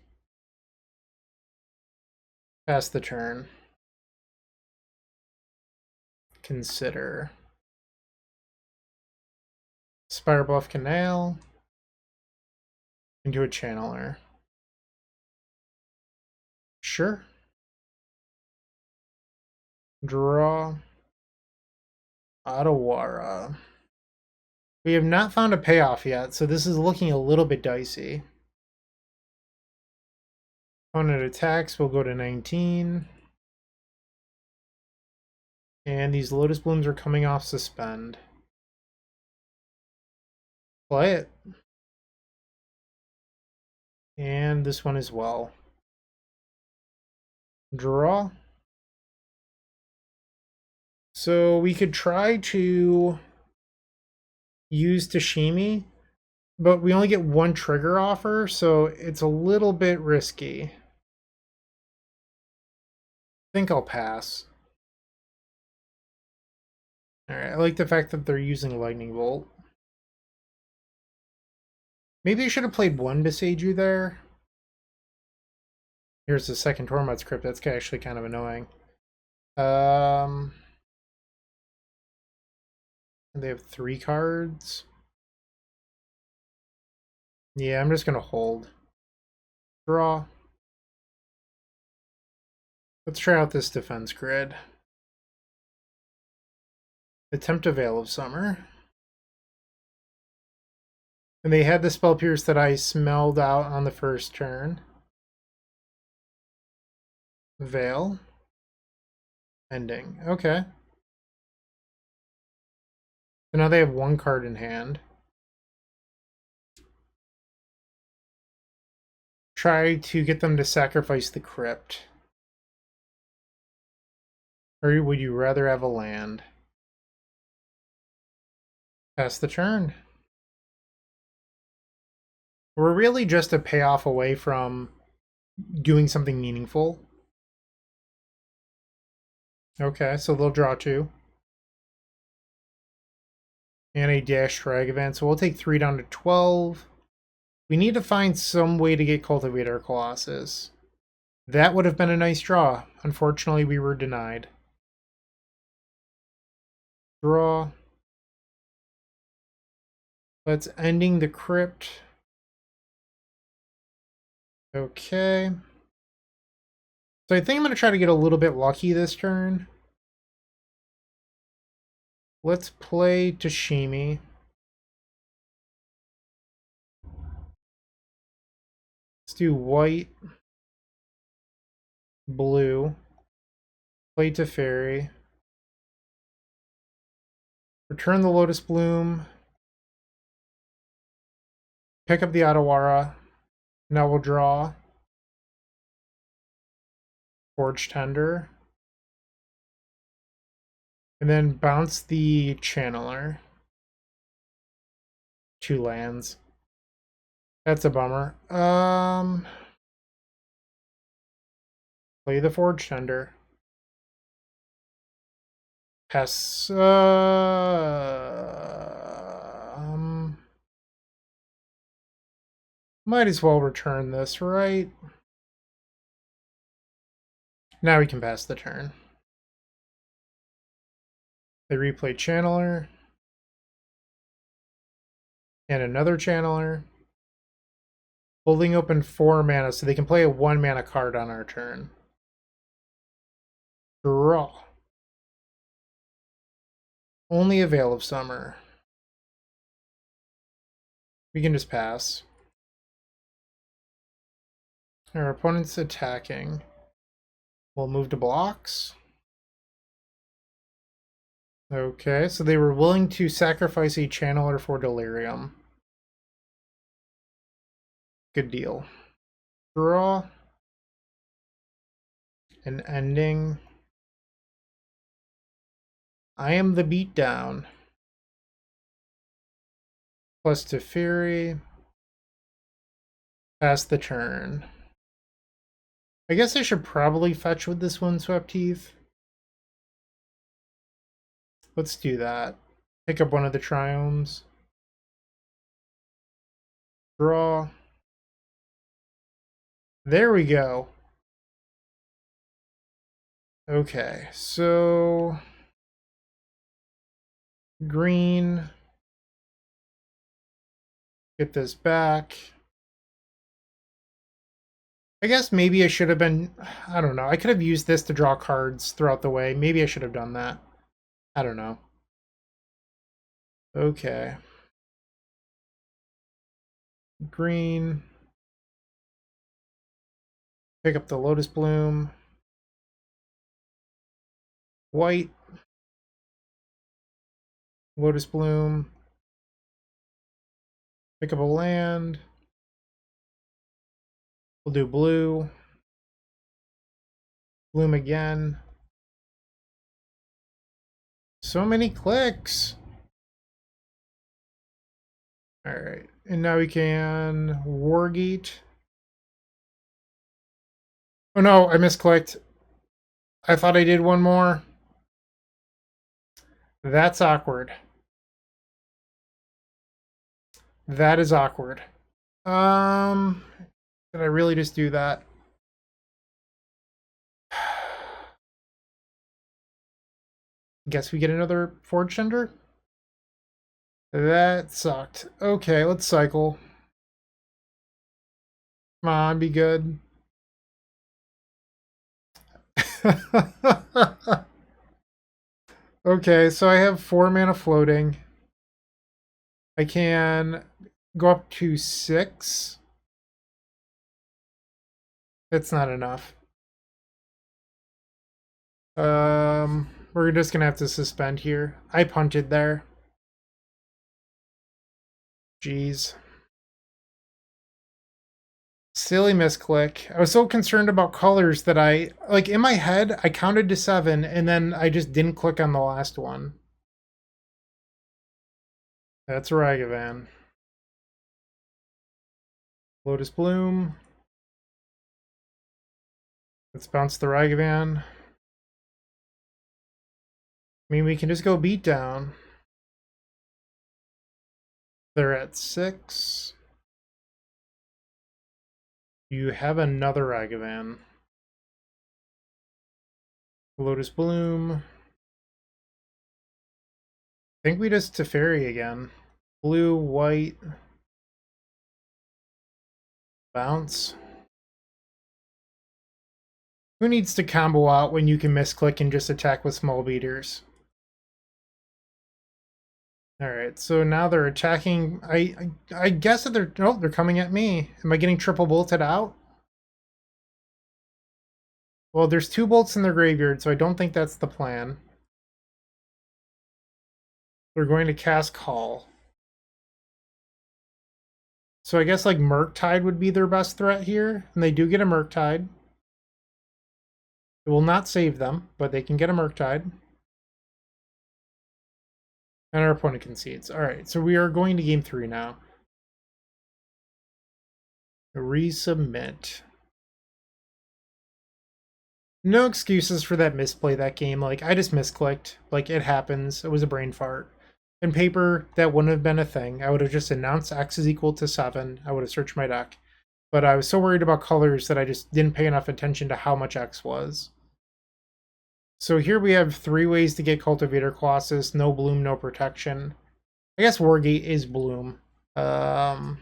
Pass the turn. Consider. Spirebluff Canal. Into a Channeler. Sure. Draw. Otawara. We have not found a payoff yet, so this is looking a little bit dicey. Opponent attacks will go to 19. And these Lotus Blooms are coming off suspend. Play it. And this one as well. Draw. So we could try to use Tashimi, but we only get one trigger offer, so it's a little bit risky. I think I'll pass. Alright, I like the fact that they're using Lightning Bolt. Maybe I should have played one Beseiju there. Here's the second Tormod's Crypt. That's actually kind of annoying. They have 3 cards. Yeah, I'm just going to hold. Draw. Let's try out this defense grid. Attempt a Veil of Summer. And they had the Spell Pierce that I smelled out on the first turn. Veil. Ending. Okay. So now they have 1 card in hand. Try to get them to sacrifice the crypt. Or would you rather have a land? Pass the turn. We're really just a payoff away from doing something meaningful. Okay, so they'll draw 2. And a dash Ragavan, so we'll take 3 down to 12. We need to find some way to get Cultivator Colossus. That would have been a nice draw. Unfortunately, we were denied. Draw. Let's Ending the Crypt. Okay. So I think I'm going to try to get a little bit lucky this turn. Let's play Tashimi. Let's do white, blue, play Teferi, return the Lotus Bloom, pick up the Otawara. Now we'll draw Forge Tender, and then bounce the Channeler. 2 lands. That's a bummer. Play the Forge Tender. Pass. Might as well return this, right? Now we can pass the turn. They replay Channeler. And another Channeler. Holding open 4 mana, so they can play a 1 mana card on our turn. Draw. Only a Veil of Summer. We can just pass. Our opponent's attacking. We'll move to blocks. Okay, so they were willing to sacrifice a Channeler for Delirium. Good deal. Draw. An Ending. I am the Beatdown. Plus Teferi. Pass the turn. I guess I should probably fetch with this Windswept Heath. Let's do that. Pick up one of the Triomes. Draw. There we go. Okay, so green. Get this back. I guess maybe I should have been, I don't know. I could have used this to draw cards throughout the way. Maybe I should have done that. I don't know. Okay. Green. Pick up the Lotus Bloom. White. Lotus Bloom. Pick up a land. We'll do blue. Bloom again. So many clicks. Alright, and now we can Wargate. Oh no, I misclicked. I thought I did one more. That's awkward. That is awkward. Did I really just do that? Guess we get another Forge Tender? That sucked. Okay, let's cycle. Come on, be good. Okay, so I have 4 mana floating. I can go up to 6. That's not enough. We're just gonna have to suspend here. I punted there. Jeez. Silly misclick. I was so concerned about colors that like in my head, I counted to 7 and then I just didn't click on the last one. That's Ragavan. Lotus Bloom. Let's bounce the Ragavan. I mean, we can just go beat down. They're at 6. You have another Ragavan. Lotus Bloom. I think we just Teferi again. Blue, white. Bounce. Who needs to combo out when you can misclick and just attack with small beaters? Alright, so now they're attacking. I guess that they're... Oh, they're coming at me. Am I getting triple bolted out? Well, there's 2 bolts in their graveyard, so I don't think that's the plan. They're going to cast Call. So I guess like Murktide would be their best threat here, and they do get a Murktide. It will not save them, but they can get a Murktide. And our opponent concedes. Alright, so we are going to game 3 now. Resubmit. No excuses for that misplay that game. Like, I just misclicked. Like, it happens. It was a brain fart. In paper, that wouldn't have been a thing. I would have just announced X is equal to 7. I would have searched my deck. But I was so worried about colors that I just didn't pay enough attention to how much X was. So here we have 3 ways to get Cultivator Colossus. No Bloom, no protection. I guess Wargate is Bloom. I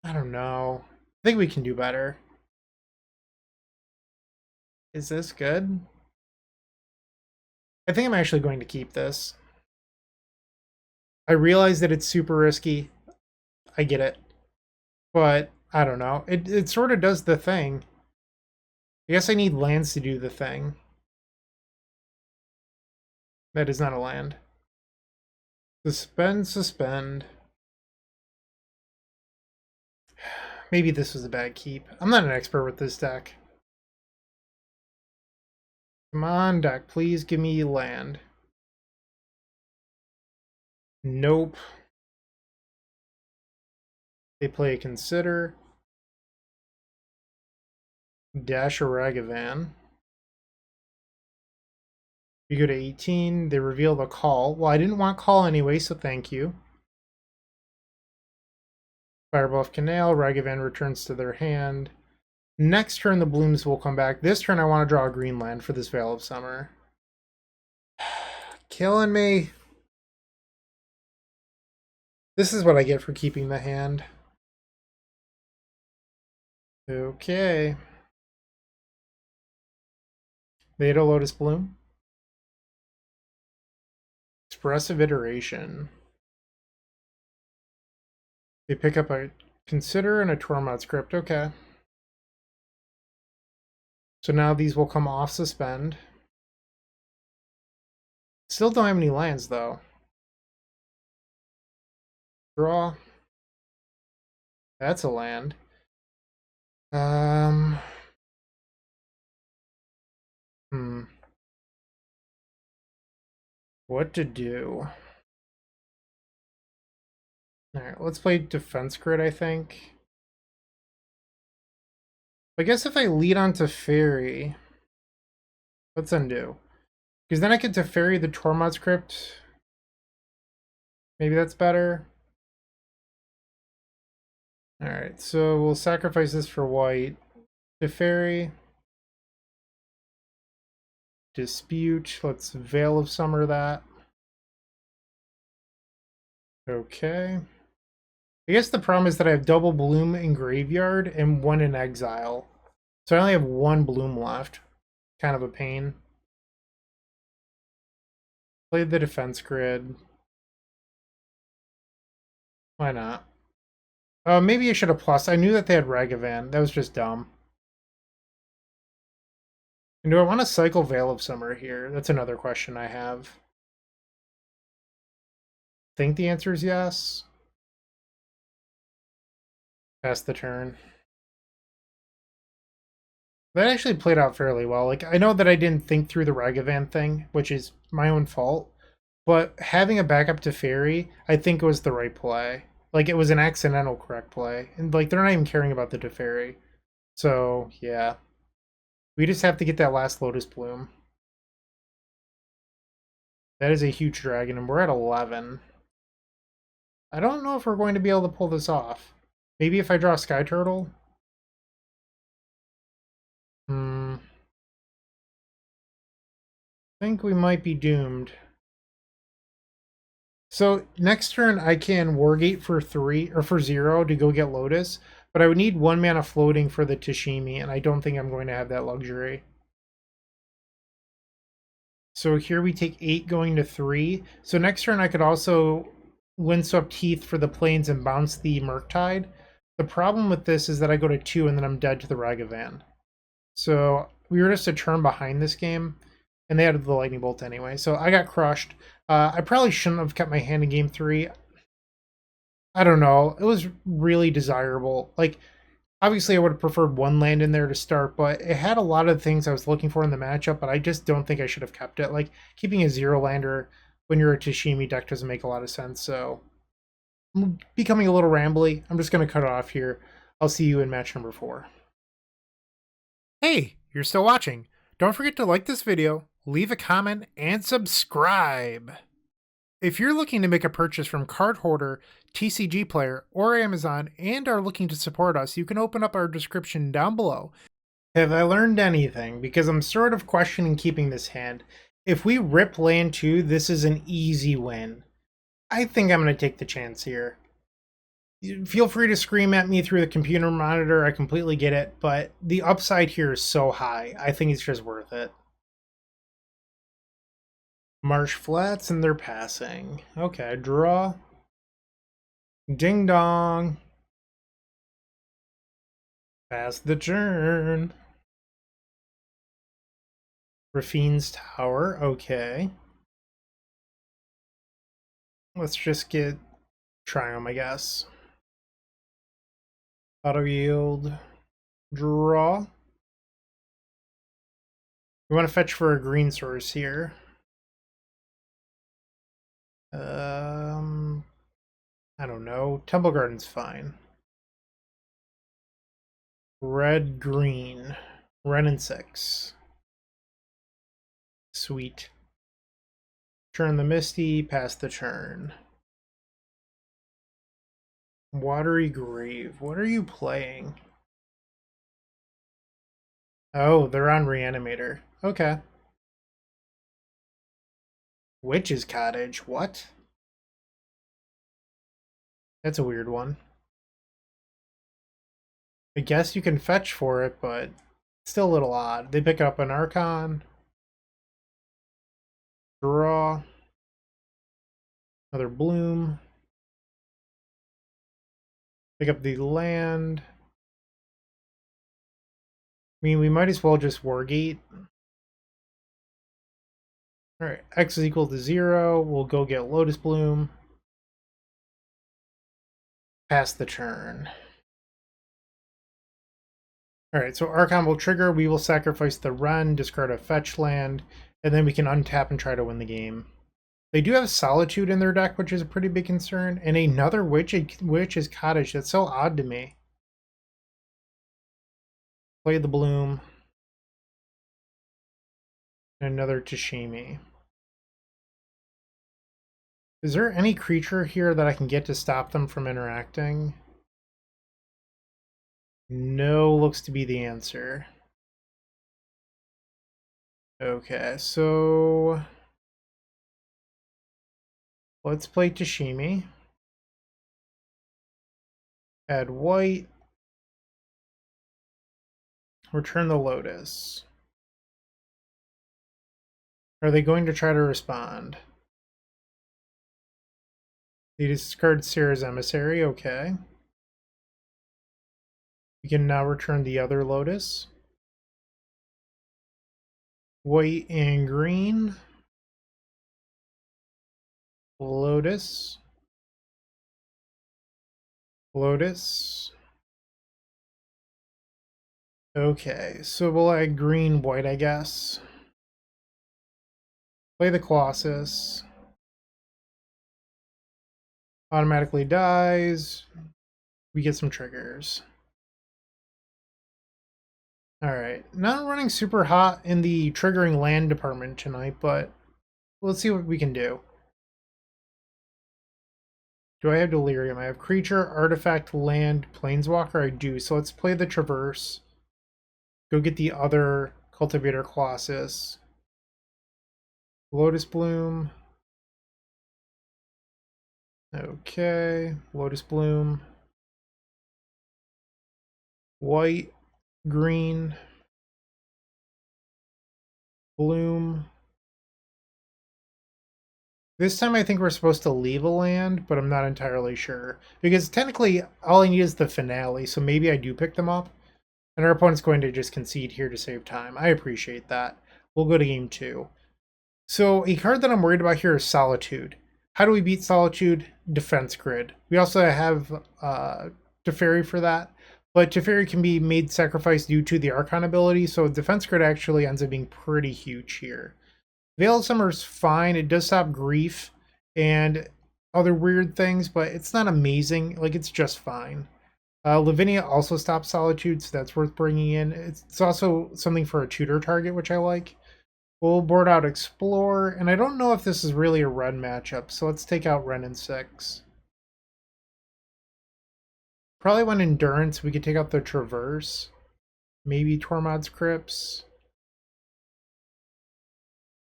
don't know. I think we can do better. Is this good? I think I'm actually going to keep this. I realize that it's super risky. I get it. But, I don't know. It sort of does the thing. I guess I need lands to do the thing. That is not a land. Suspend, suspend. Maybe this was a bad keep. I'm not an expert with this deck. Come on, deck. Please give me land. Nope. They play a Consider. Dash a Ragavan. You go to 18. They reveal the Call. Well, I didn't want Call anyway, so thank you. Firebluff Canal. Ragavan returns to their hand. Next turn, the Blooms will come back. This turn, I want to draw a green land for this Veil of Summer. Killing me. This is what I get for keeping the hand. Okay. Beta Lotus Bloom. Expressive Iteration. They pick up a Consider and a Tormod script. Okay. So now these will come off suspend. Still don't have any lands, though. Draw. That's a land. What to do? Alright, let's play Defense Grid, I think. I guess if I lead on Teferi, let's undo. Because then I get Teferi the Tormod script. Maybe that's better. Alright, so we'll sacrifice this for white. Teferi. Dispute. Let's Veil of Summer that. Okay. I guess the problem is that I have double Bloom in Graveyard and 1 in Exile. So I only have 1 Bloom left. Kind of a pain. Played the Defense Grid. Why not? Maybe I should have plus. I knew that they had Ragavan. That was just dumb. And do I want to cycle Veil of Summer here? That's another question I have. I think the answer is yes. Pass the turn. That actually played out fairly well. Like, I know that I didn't think through the Ragavan thing, which is my own fault. But having a backup to Fairy, I think was the right play. Like, it was an accidental correct play. And, like, they're not even caring about the Teferi. So, yeah. We just have to get that last Lotus Bloom. That is a huge dragon, and we're at 11. I don't know if we're going to be able to pull this off. Maybe if I draw Sky Turtle? I think we might be doomed. So next turn I can Wargate for 3 or for 0 to go get Lotus, but I would need 1 mana floating for the Tashimi, and I don't think I'm going to have that luxury. So here we take 8 going to 3. So next turn I could also Windswept Teeth for the plains and bounce the Murktide. The problem with this is that I go to 2 and then I'm dead to the Ragavan. So we were just a turn behind this game, and they had the Lightning Bolt anyway. So I got crushed. I probably shouldn't have kept my hand in game 3. I don't know. It was really desirable. Like, obviously I would have preferred 1 land in there to start, but it had a lot of things I was looking for in the matchup, but I just don't think I should have kept it. Like, keeping a 0-lander when you're a Tashimi deck doesn't make a lot of sense, so I'm becoming a little rambly. I'm just going to cut it off here. I'll see you in match number 4. Hey, you're still watching. Don't forget to like this video, leave a comment, and subscribe. If you're looking to make a purchase from Card Hoarder, TCG Player, or Amazon and are looking to support us, you can open up our description down below. Have I learned anything? Because I'm sort of questioning keeping this hand. If we rip land 2, this is an easy win. I think I'm going to take the chance here. Feel free to scream at me through the computer monitor, I completely get it, but the upside here is so high, I think it's just worth it. Marsh Flats and they're passing. Okay, draw. Ding dong. Pass the turn. Rafine's Tower, okay. Let's just get Triumph, I guess. Auto yield. Draw. We want to fetch for a green source here. I don't know. Temple Garden's fine. Red, green. Ren and 6. Sweet. Turn the Misty, pass the turn. Watery Grave. What are you playing? Oh, they're on Reanimator. Okay. Witch's Cottage. What? That's a weird one. I guess you can fetch for it, but it's still a little odd. They pick up an Archon. Draw. Another Bloom. Pick up the land. I mean, we might as well just Wargate. Alright, X is equal to 0. We'll go get Lotus Bloom. Pass the turn. Alright, so Archon will trigger. We will sacrifice the Ren, discard a fetch land, and then we can untap and try to win the game. They do have Solitude in their deck, which is a pretty big concern, and another Witch's Cottage. That's so odd to me. Play the Bloom. And another Tashimi. Is there any creature here that I can get to stop them from interacting? No looks to be the answer. Okay, so let's play Tashimi. Add white. Return the Lotus. Are they going to try to respond? They discard Sarah's Emissary, okay. We can now return the other Lotus. White and green. Lotus. Lotus. Okay, so we'll add green, white, I guess. Play the Colossus. Automatically dies. We get some triggers. Alright, not running super hot in the triggering land department tonight, but let's see what we can do. Do I have delirium? I have creature, artifact, land, planeswalker. I do. So let's play the traverse. Go get the other Cultivator Colossus. Lotus Bloom. Okay. Lotus Bloom. White, green, bloom. This time I think we're supposed to leave a land, but I'm not entirely sure. Because technically all I need is the finale, so maybe I do pick them up. And our opponent's going to just concede here to save time. I appreciate that. We'll go to game 2. So a card that I'm worried about here is Solitude. How do we beat Solitude? Defense Grid. We also have Teferi for that. But Teferi can be made sacrifice due to the Archon ability, so Defense Grid actually ends up being pretty huge here. Veil of Summer's fine. It does stop grief and other weird things, but it's not amazing. Like, it's just fine. Lavinia also stops Solitude, so that's worth bringing in. It's also something for a tutor target, which I like. We'll board out Explore, and I don't know if this is really a Ren matchup, so let's take out Ren in 6. Probably want Endurance. We could take out the Traverse. Maybe Tormod's Crypts.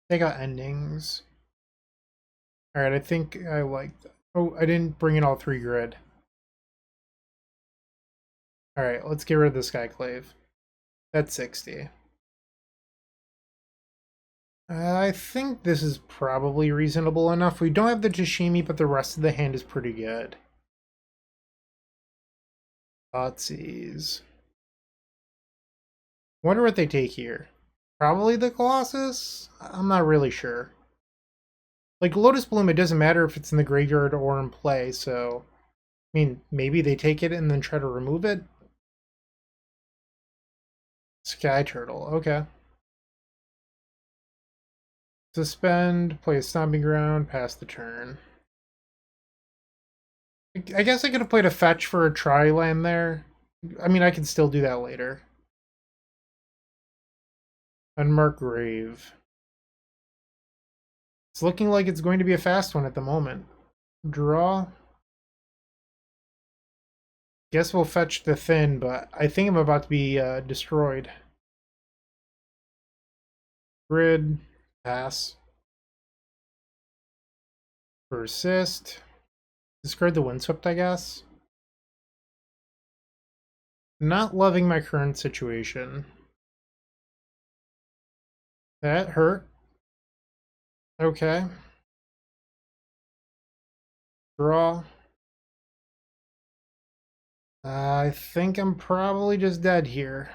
Take out Endings. Alright, I think I like that. Oh, I didn't bring in all 3 grid. Alright, let's get rid of the Skyclave. That's 60. I think this is probably reasonable enough. We don't have the Tashimi, but the rest of the hand is pretty good. Thoughtseize. Wonder what they take here. Probably the Colossus? I'm not really sure. Like, Lotus Bloom, it doesn't matter if it's in the graveyard or in play, so... I mean, maybe they take it and then try to remove it? Sky Turtle, okay. Suspend, play a Stomping Ground, pass the turn. I guess I could have played a fetch for a tri-land there. I mean, I can still do that later. Unmarked Grave. It's looking like it's going to be a fast one at the moment. Draw. Guess we'll fetch the Thin, but I think I'm about to be destroyed. Grid. Pass. Persist. Discard the Windswept, I guess. Not loving my current situation. That hurt. Okay. Draw. I think I'm probably just dead here.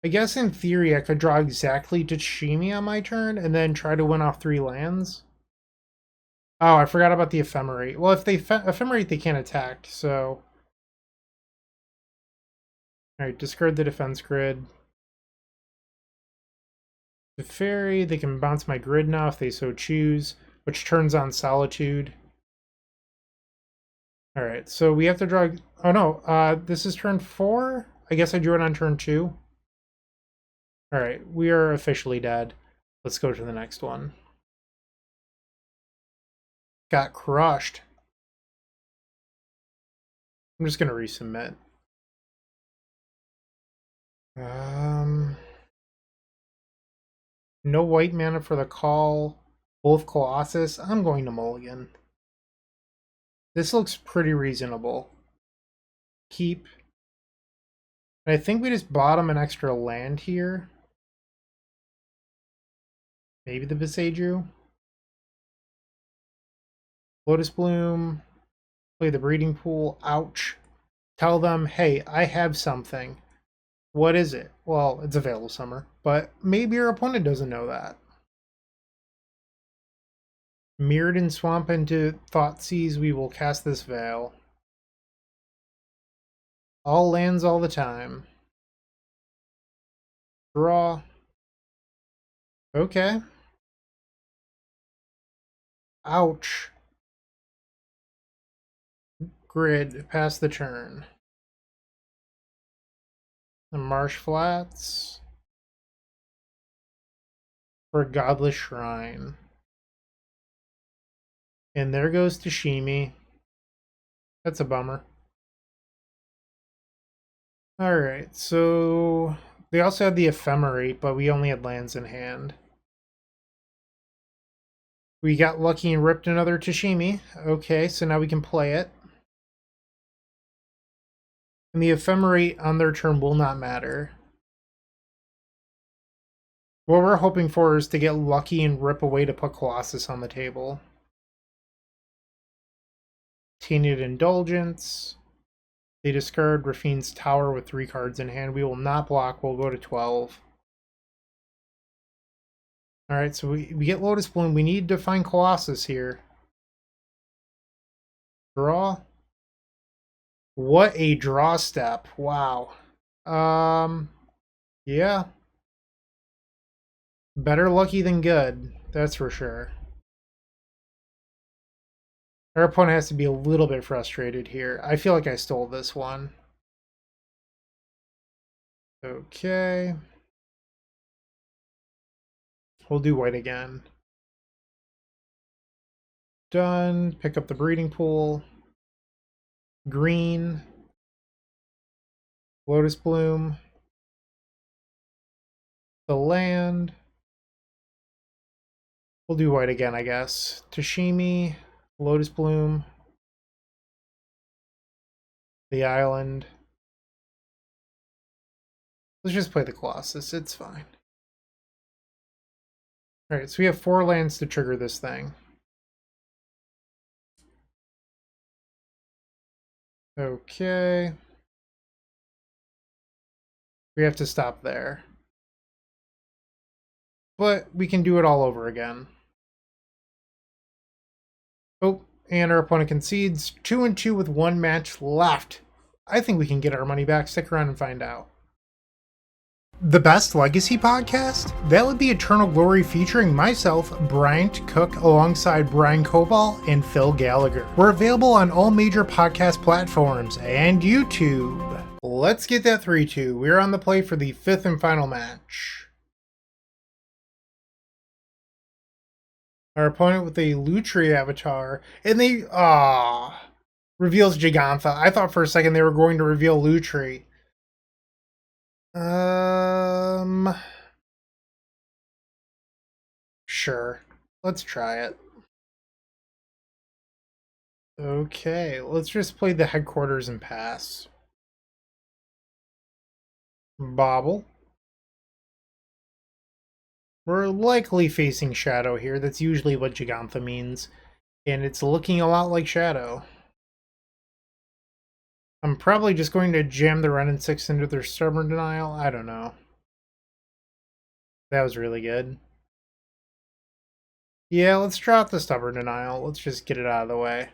I guess in theory I could draw exactly to Tashimi on my turn and then try to win off 3 lands. Oh, I forgot about the Ephemerate. Well, if they Ephemerate, they can't attack, so... Alright, discard the defense grid. The Fairy, they can bounce my grid now if they so choose, which turns on Solitude. Alright, so we have to draw... Oh no, this is turn 4? I guess I drew it on turn 2. Alright, we are officially dead. Let's go to the next one. Got crushed. I'm just going to resubmit. No white mana for the call. Both Colossus. I'm going to mulligan. This looks pretty reasonable. Keep. And I think we just bottom an extra land here. Maybe the Viseiju. Lotus Bloom. Play the Breeding Pool. Ouch. Tell them, hey, I have something. What is it? Well, it's a Veil of Summer, but maybe your opponent doesn't know that. Mirrodin Swamp into Thoughtseize, we will cast this Veil. All lands all the time. Draw. Okay. Ouch. Grid, pass the turn. The Marsh Flats. For a Godless Shrine. And there goes Tashimi. That's a bummer. Alright, so they also had the Ephemerate, but we only had lands in hand. We got lucky and ripped another Tashimi. Okay, so now we can play it. And the Ephemerate on their turn will not matter. What we're hoping for is to get lucky and rip away to put Colossus on the table. Tainted Indulgence. They discard Rafine's Tower with 3 cards in hand. We will not block. We'll go to 12. Alright, so we get Lotus Bloom. We need to find Colossus here. Draw. What a draw step. Wow. Yeah. Better lucky than good. That's for sure. Our opponent has to be a little bit frustrated here. I feel like I stole this one. Okay. We'll do white again. Done. Pick up the breeding pool. Green. Lotus Bloom. The land. We'll do white again, I guess. Tashimi. Lotus Bloom. The island. Let's just play the Colossus. It's fine. Alright, so we have 4 lands to trigger this thing. Okay. We have to stop there. But we can do it all over again. Oh, and our opponent concedes 2-2 with 1 match left. I think we can get our money back. Stick around and find out. The Best Legacy Podcast? That would be Eternal Glory featuring myself, Bryant Cook, alongside Brian Cobal and Phil Gallagher. We're available on all major podcast platforms and YouTube. Let's get that 3-2. We're on the play for the 5th and final match. Our opponent with a Lutri avatar, and they, reveals Gigantha. I thought for a second they were going to reveal Lutri. Sure. Let's try it. Okay, let's just play the headquarters and pass. Bobble. We're likely facing Shadow here. That's usually what Gigantha means. And it's looking a lot like Shadow. I'm probably just going to jam the Ren and 6 into their Stubborn Denial. I don't know. That was really good. Yeah, let's drop the Stubborn Denial. Let's just get it out of the way.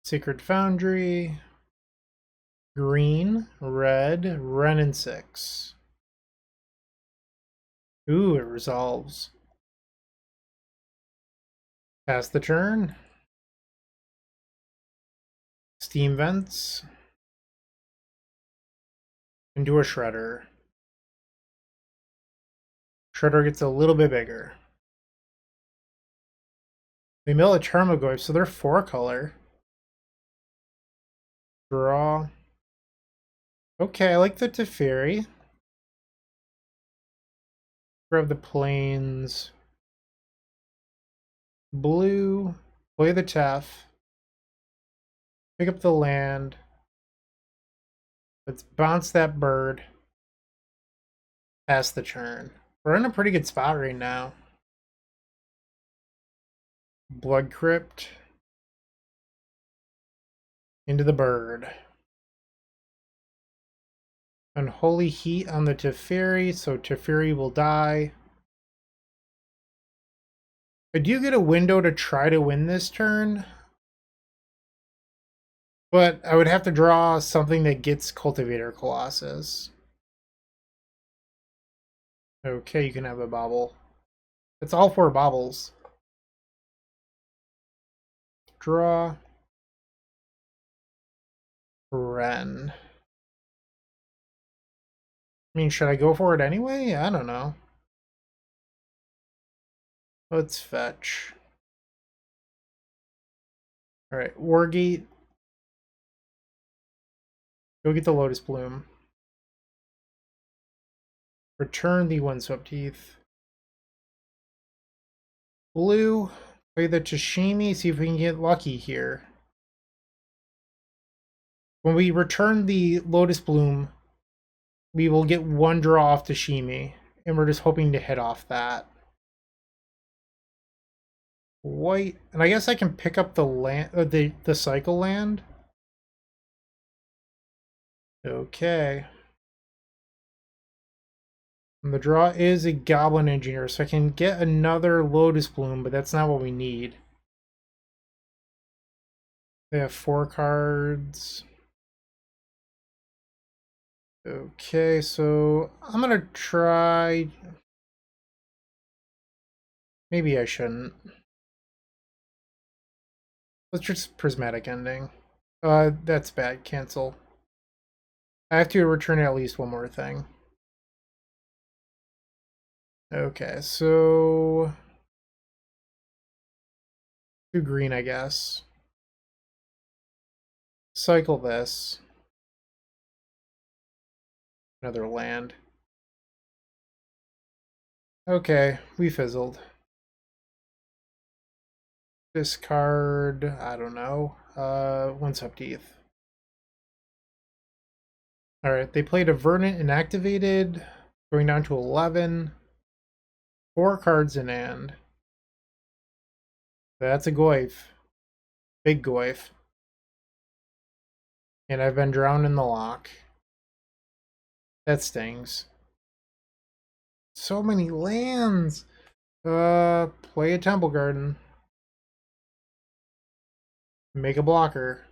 Sacred Foundry. Green, red, Ren and 6. Ooh, it resolves. Pass the turn. Steam Vents. And do a Shredder. Shredder gets a little bit bigger. They mill a Tarmogoyf, so they're 4-color. Draw. Okay, I like the Teferi. Grab the plains. Blue. Play the Tef. Pick up the land. Let's bounce that bird. Pass the turn. We're in a pretty good spot right now. Blood Crypt. Into the bird. Unholy Heat on the Teferi, so Teferi will die. I do get a window to try to win this turn. But I would have to draw something that gets Cultivator Colossus. Okay, you can have a bobble. It's all 4 bobbles. Draw. Ren. I mean, should I go for it anyway? I don't know. Let's fetch. All right, Wargate. Go get the Lotus Bloom. Return the Windswept Heath. Blue. Play the Tashimi. See if we can get lucky here. When we return the Lotus Bloom, we will get one draw off Tashimi. And we're just hoping to hit off that. White. And I guess I can pick up the land, the cycle land. Okay. And the draw is a Goblin Engineer, so I can get another Lotus Bloom, but that's not what we need. They have 4 cards. Okay, so I'm gonna try... Maybe I shouldn't. Let's just Prismatic Ending. That's bad. Cancel. I have to return at least one more thing. Okay, so... 2 green, I guess. Cycle this. Another land. Okay, we fizzled. Discard, I don't know. Windswept Heath. Alright, they played a Verdant inactivated, going down to 11. 4 cards in hand. That's a Goyf. Big Goyf. And I've been drowned in the lock. That stings. So many lands! Play a Temple Garden. Make a blocker.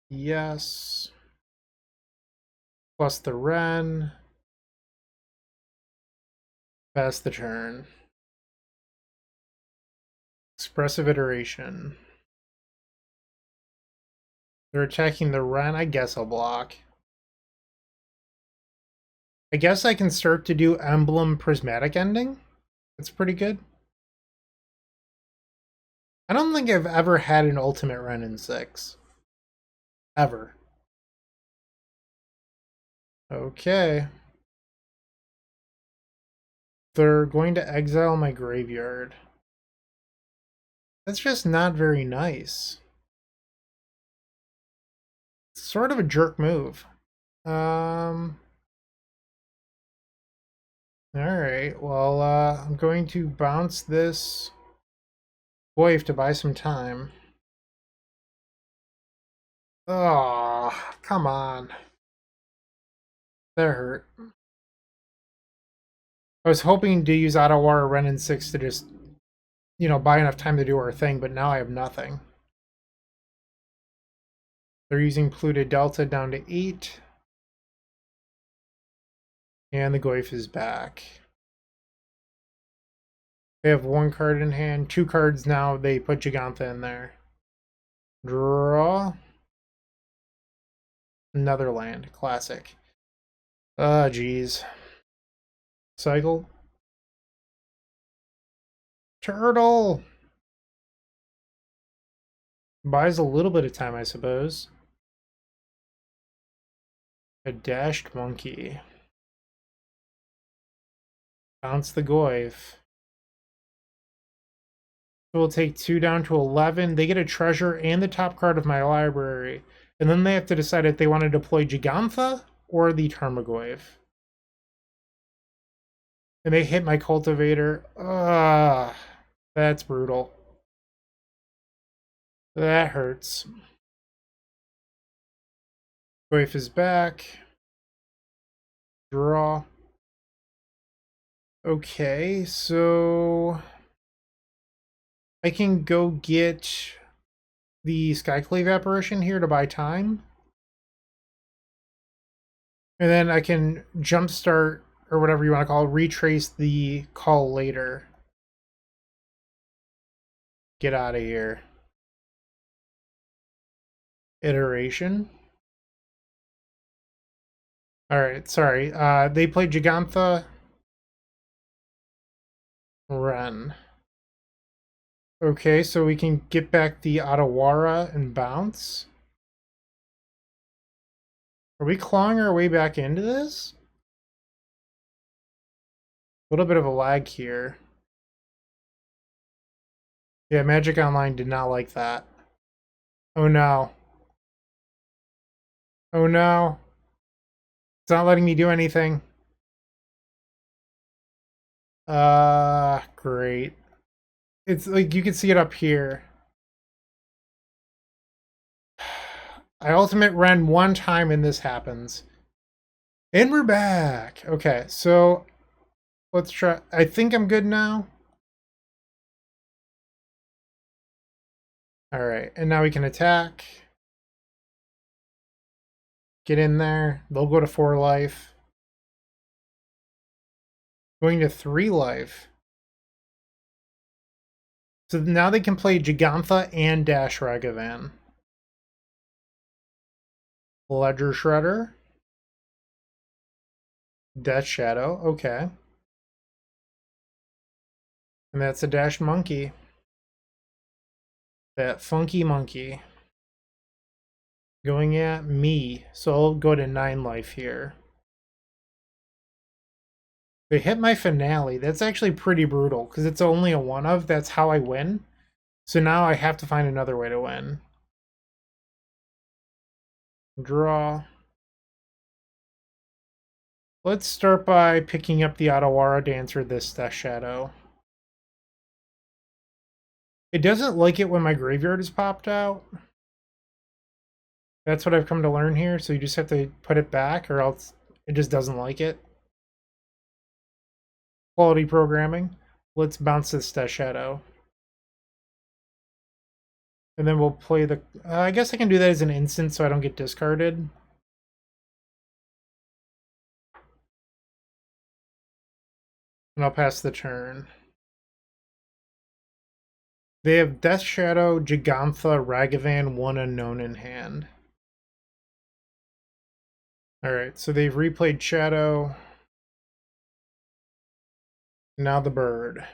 Yes. Plus the Wren. Pass the turn. Expressive Iteration. They're attacking the Wren. I guess I'll block. I guess I can start to do Emblem Prismatic Ending. That's pretty good. I don't think I've ever had an Ultimate Wren in 6. Ever. Okay. They're going to exile my graveyard. That's just not very nice. It's sort of a jerk move. Alright, well, I'm going to bounce this Goyf to buy some time. Oh, come on. That hurt. I was hoping to use Ottawar or Wren in 6 to just, you know, buy enough time to do our thing, but now I have nothing. They're using Pluto Delta down to 8. And the Goyf is back. They have 1 card in hand, 2 cards now. They put Gigantha in there. Draw. Another land. Classic. Ah, geez. Cycle. Turtle! Buys a little bit of time, I suppose. A dashed monkey. Bounce the Goyf. So we'll take 2 down to 11. They get a treasure and the top card of my library. And then they have to decide if they want to deploy Gigantha or the Tarmogoyf. And they hit my Cultivator. Ugh, that's brutal. That hurts. Goyf is back. Draw. Okay, so I can go get the Skyclave Apparition here to buy time. And then I can jumpstart, or whatever you want to call it, retrace the call later. Get out of here. Iteration. Alright, sorry. They played Gigantha. Wren. Okay, so we can get back the Otawara and bounce. Are we clawing our way back into this? A little bit of a lag here. Yeah, Magic Online did not like that. Oh no. Oh no. It's not letting me do anything. Great. It's like you can see it up here. I ultimate Ren one time and this happens. And we're back. Okay, so let's try. I think I'm good now. All right, and now we can attack. Get in there. They'll go to 4 life. Going to 3 life. So now they can play Gigantha and Dash Ragavan. Ledger Shredder. Death Shadow. Okay. And that's a Dash Monkey. That funky monkey. Going at me. So I'll go to 9 life here. They hit my finale. That's actually pretty brutal because it's only a 1 of. That's how I win. So now I have to find another way to win. Draw. Let's start by picking up the Otawara to answer this Death Shadow. It doesn't like it when my graveyard is popped out. That's what I've come to learn here. So you just have to put it back or else it just doesn't like it. Quality programming. Let's bounce this Death Shadow. And then we'll play the... I guess I can do that as an instant so I don't get discarded. And I'll pass the turn. They have Death Shadow, Gigantha, Ragavan, 1 unknown in hand. Alright, so they've replayed Shadow. Now the bird.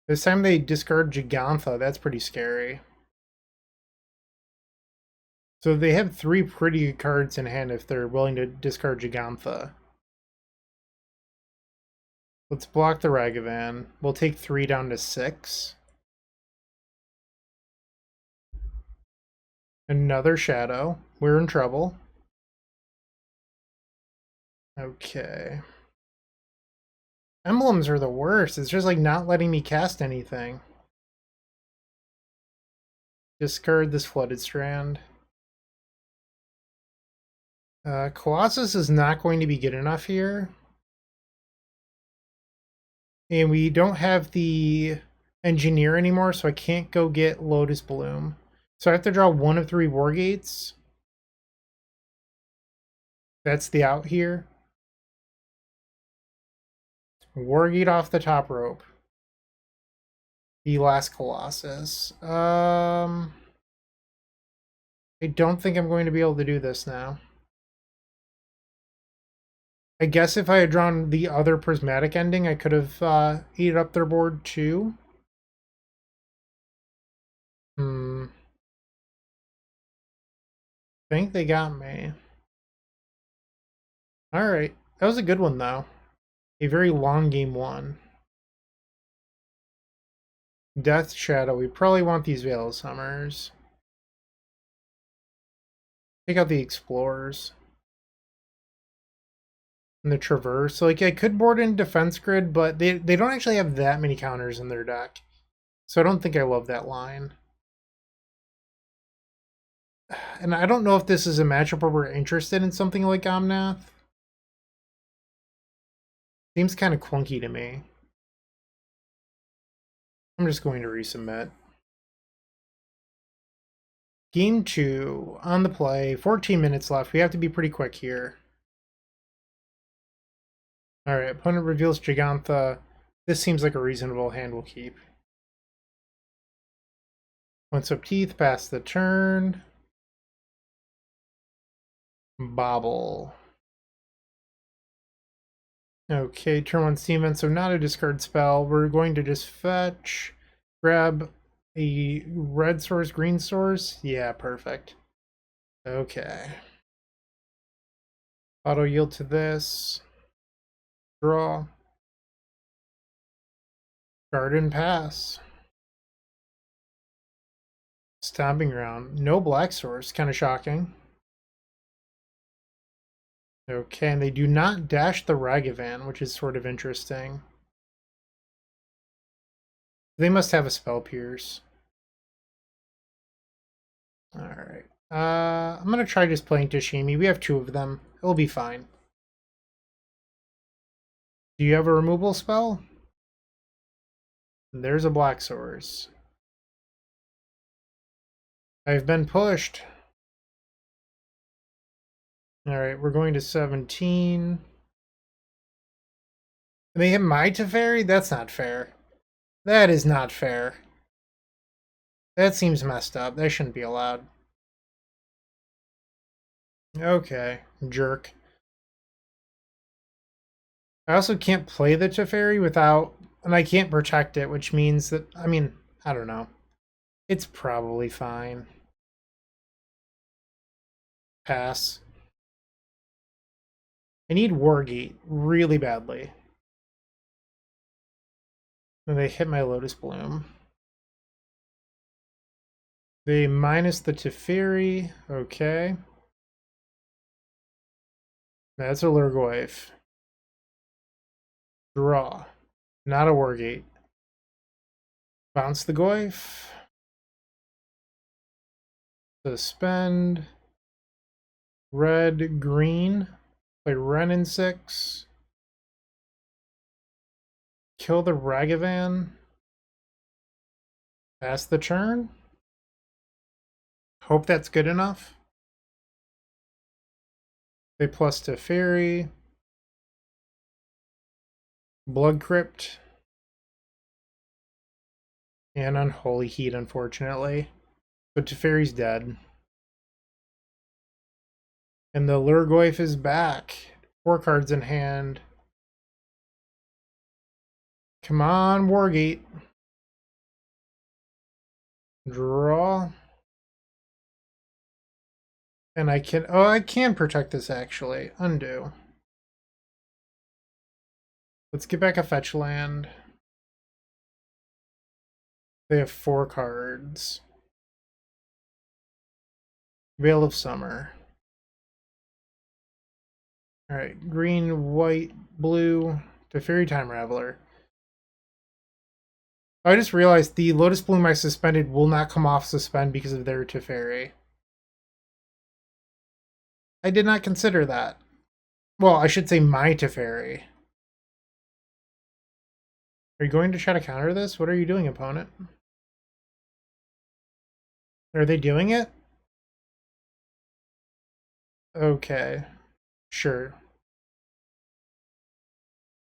This time they discard Gigantha. That's pretty scary. So they have 3 pretty good cards in hand if they're willing to discard Gigantha. Let's block the Ragavan. We'll take 3 down to 6. Another Shadow. We're in trouble. Okay. Emblems are the worst. It's just like not letting me cast anything. Discard this Flooded Strand. Colossus is not going to be good enough here. And we don't have the Engineer anymore, so I can't go get Lotus Bloom. So I have to draw 1 of 3 War Gates. That's the out here. Wargate off the top rope. The last Colossus. I don't think I'm going to be able to do this now. I guess if I had drawn the other Prismatic Ending, I could have eaten up their board too. I think they got me. Alright. That was a good one, though. A very long game 1. Death Shadow. We probably want these Veil of Summers. Take out the Explorers. And the Traverse. So, like, I could board in Defense Grid, but they don't actually have that many counters in their deck. So I don't think I love that line. And I don't know if this is a matchup where we're interested in something like Omnath. Seems kind of clunky to me. I'm just going to resubmit. Game 2 on the play. 14 minutes left. We have to be pretty quick here. Alright, opponent reveals Gigantha. This seems like a reasonable hand we'll keep. Once up teeth, pass the turn. Bobble. Okay, turn 1 steam event, so not a discard spell. We're going to just fetch, grab a red source, green source. Yeah, perfect. Okay. Auto yield to this. Draw. Garden pass. Stomping ground. No black source. Kind of shocking. Okay, and they do not dash the Ragavan, which is sort of interesting. They must have a spell pierce. Alright. I'm gonna try just playing Tashimi. We have 2 of them. It'll be fine. Do you have a removal spell? There's a black source. I've been pushed. Alright, we're going to 17. They hit my Teferi? That's not fair. That is not fair. That seems messed up. That shouldn't be allowed. Okay, jerk. I also can't play the Teferi without... And I can't protect it, which means that... I mean, I don't know. It's probably fine. Pass. I need Wargate really badly. And they hit my Lotus Bloom. They minus the Teferi. Okay. That's a Lurgoyf. Draw. Not a Wargate. Bounce the Goyf. Suspend. Red, green. Play Ren in 6. Kill the Ragavan. Pass the turn. Hope that's good enough. They plus Teferi. Blood Crypt. And Unholy Heat, unfortunately. But Teferi's dead. And the Lurgoyf is back. 4 cards in hand. Come on, Wargate. Draw. And I can... Oh, I can protect this, actually. Undo. Let's get back a fetch land. They have 4 cards. Veil of Summer. Alright, green, white, blue, Teferi Time Raveler. I just realized the Lotus Bloom I suspended will not come off suspend because of their Teferi. I did not consider that. Well, I should say my Teferi. Are you going to try to counter this? What are you doing, opponent? Are they doing it? Okay. Sure.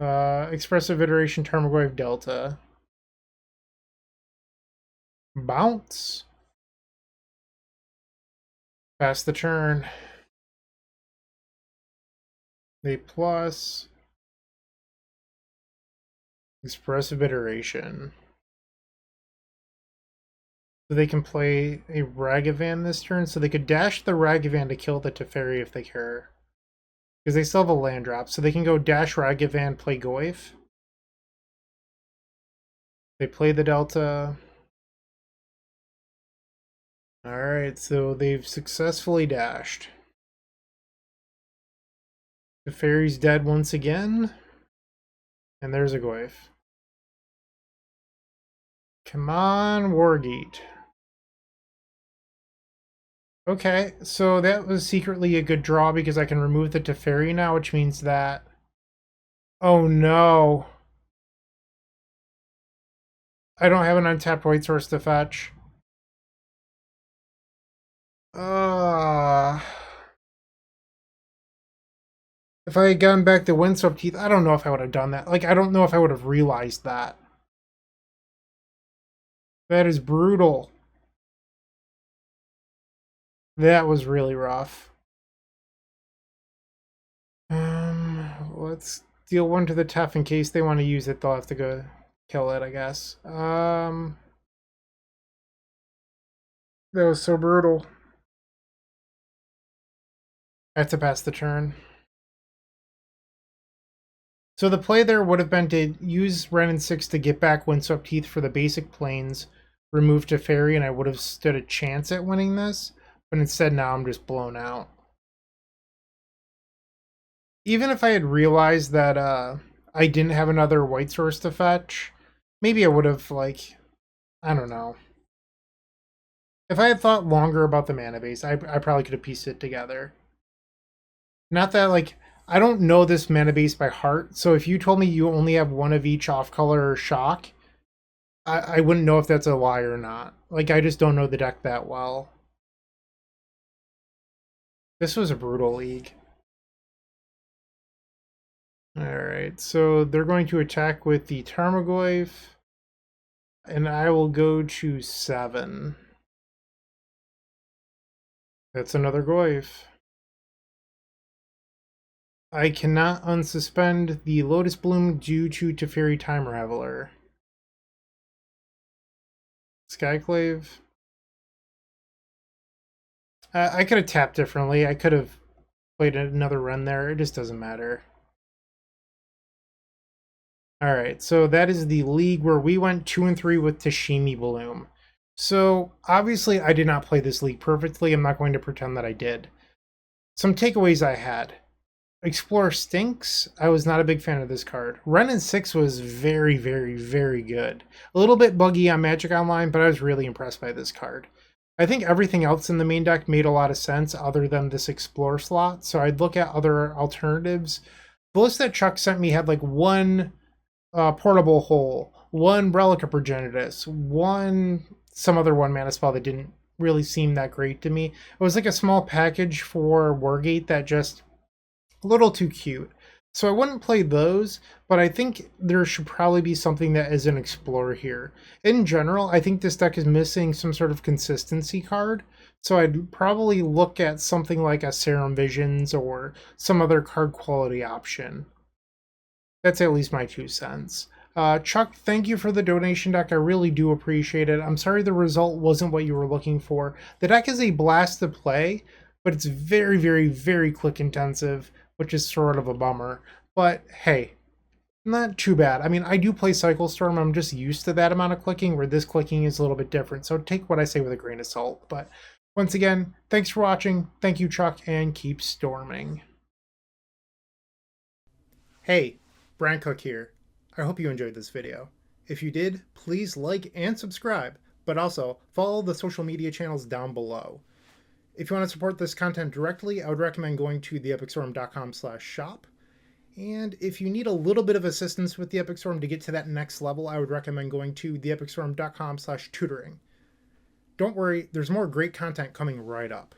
Expressive Iteration Tarmogoyf Delta. Bounce. Pass the turn. They plus. Expressive Iteration. So they can play a Ragavan this turn, so they could dash the Ragavan to kill the Teferi if they care. Because they still have a land drop, so they can go dash Ragavan, play Goyf. They play the Delta. Alright, so they've successfully dashed. Teferi's dead once again. And there's a Goyf. Come on, Wargate. Okay, so that was secretly a good draw because I can remove the Teferi now, which means that... Oh no! I don't have an untapped white source to fetch. If I had gotten back the Windswept Teeth, I don't know if I would have done that. Like, I don't know if I would have realized that. That is brutal. That was really rough. Let's deal 1 to the Tef in case they want to use it. They'll have to go kill it, I guess. That was so brutal. I have to pass the turn. So the play there would have been to use Wrenn and 6 to get back Windswept Heath for the basic planes, remove Teferi, and I would have stood a chance at winning this. But instead now I'm just blown out. Even if I had realized that I didn't have another white source to fetch, maybe I would have, like, I don't know. If I had thought longer about the mana base, I probably could have pieced it together. Not that, like, I don't know this mana base by heart, so if you told me you only have one of each off-color or shock, I wouldn't know if that's a lie or not. Like, I just don't know the deck that well. This was a brutal league. Alright, so they're going to attack with the Tarmogoyf, and I will go to 7. That's another Goyf. I cannot unsuspend the Lotus Bloom due to Teferi Time Raveler. Skyclave. I could have tapped differently. I could have played another run there. It just doesn't matter. Alright, so that is the league where we went 2-3 with Tameshi Bloom. So, obviously I did not play this league perfectly. I'm not going to pretend that I did. Some takeaways I had. Explorer stinks. I was not a big fan of this card. Wrenn and 6 was very, very, very good. A little bit buggy on Magic Online, but I was really impressed by this card. I think everything else in the main deck made a lot of sense other than this Explorer slot, so I'd look at other alternatives. The list that Chuck sent me had like one Portable Hole, one Relic of Progenitus, some other one mana spell that didn't really seem that great to me. It was like a small package for Wargate that just a little too cute. So I wouldn't play those, but I think there should probably be something that is an Explorer here. In general, I think this deck is missing some sort of consistency card, so I'd probably look at something like a Serum Visions or some other card quality option. That's at least my 2 cents. Chuck, thank you for the donation deck. I really do appreciate it. I'm sorry the result wasn't what you were looking for. The deck is a blast to play, but it's very, very, very click intensive, which is sort of a bummer. But hey, not too bad. I mean, I do play Cycle Storm. I'm just used to that amount of clicking, where this clicking is a little bit different. So take what I say with a grain of salt. But once again, thanks for watching. Thank you, Chuck, and keep storming. Hey, Bryant Cook here. I hope you enjoyed this video. If you did, please like and subscribe, but also follow the social media channels down below. If you want to support this content directly, I would recommend going to theepicstorm.com/shop. And if you need a little bit of assistance with the Epic Storm to get to that next level, I would recommend going to theepicstorm.com/tutoring. Don't worry, there's more great content coming right up.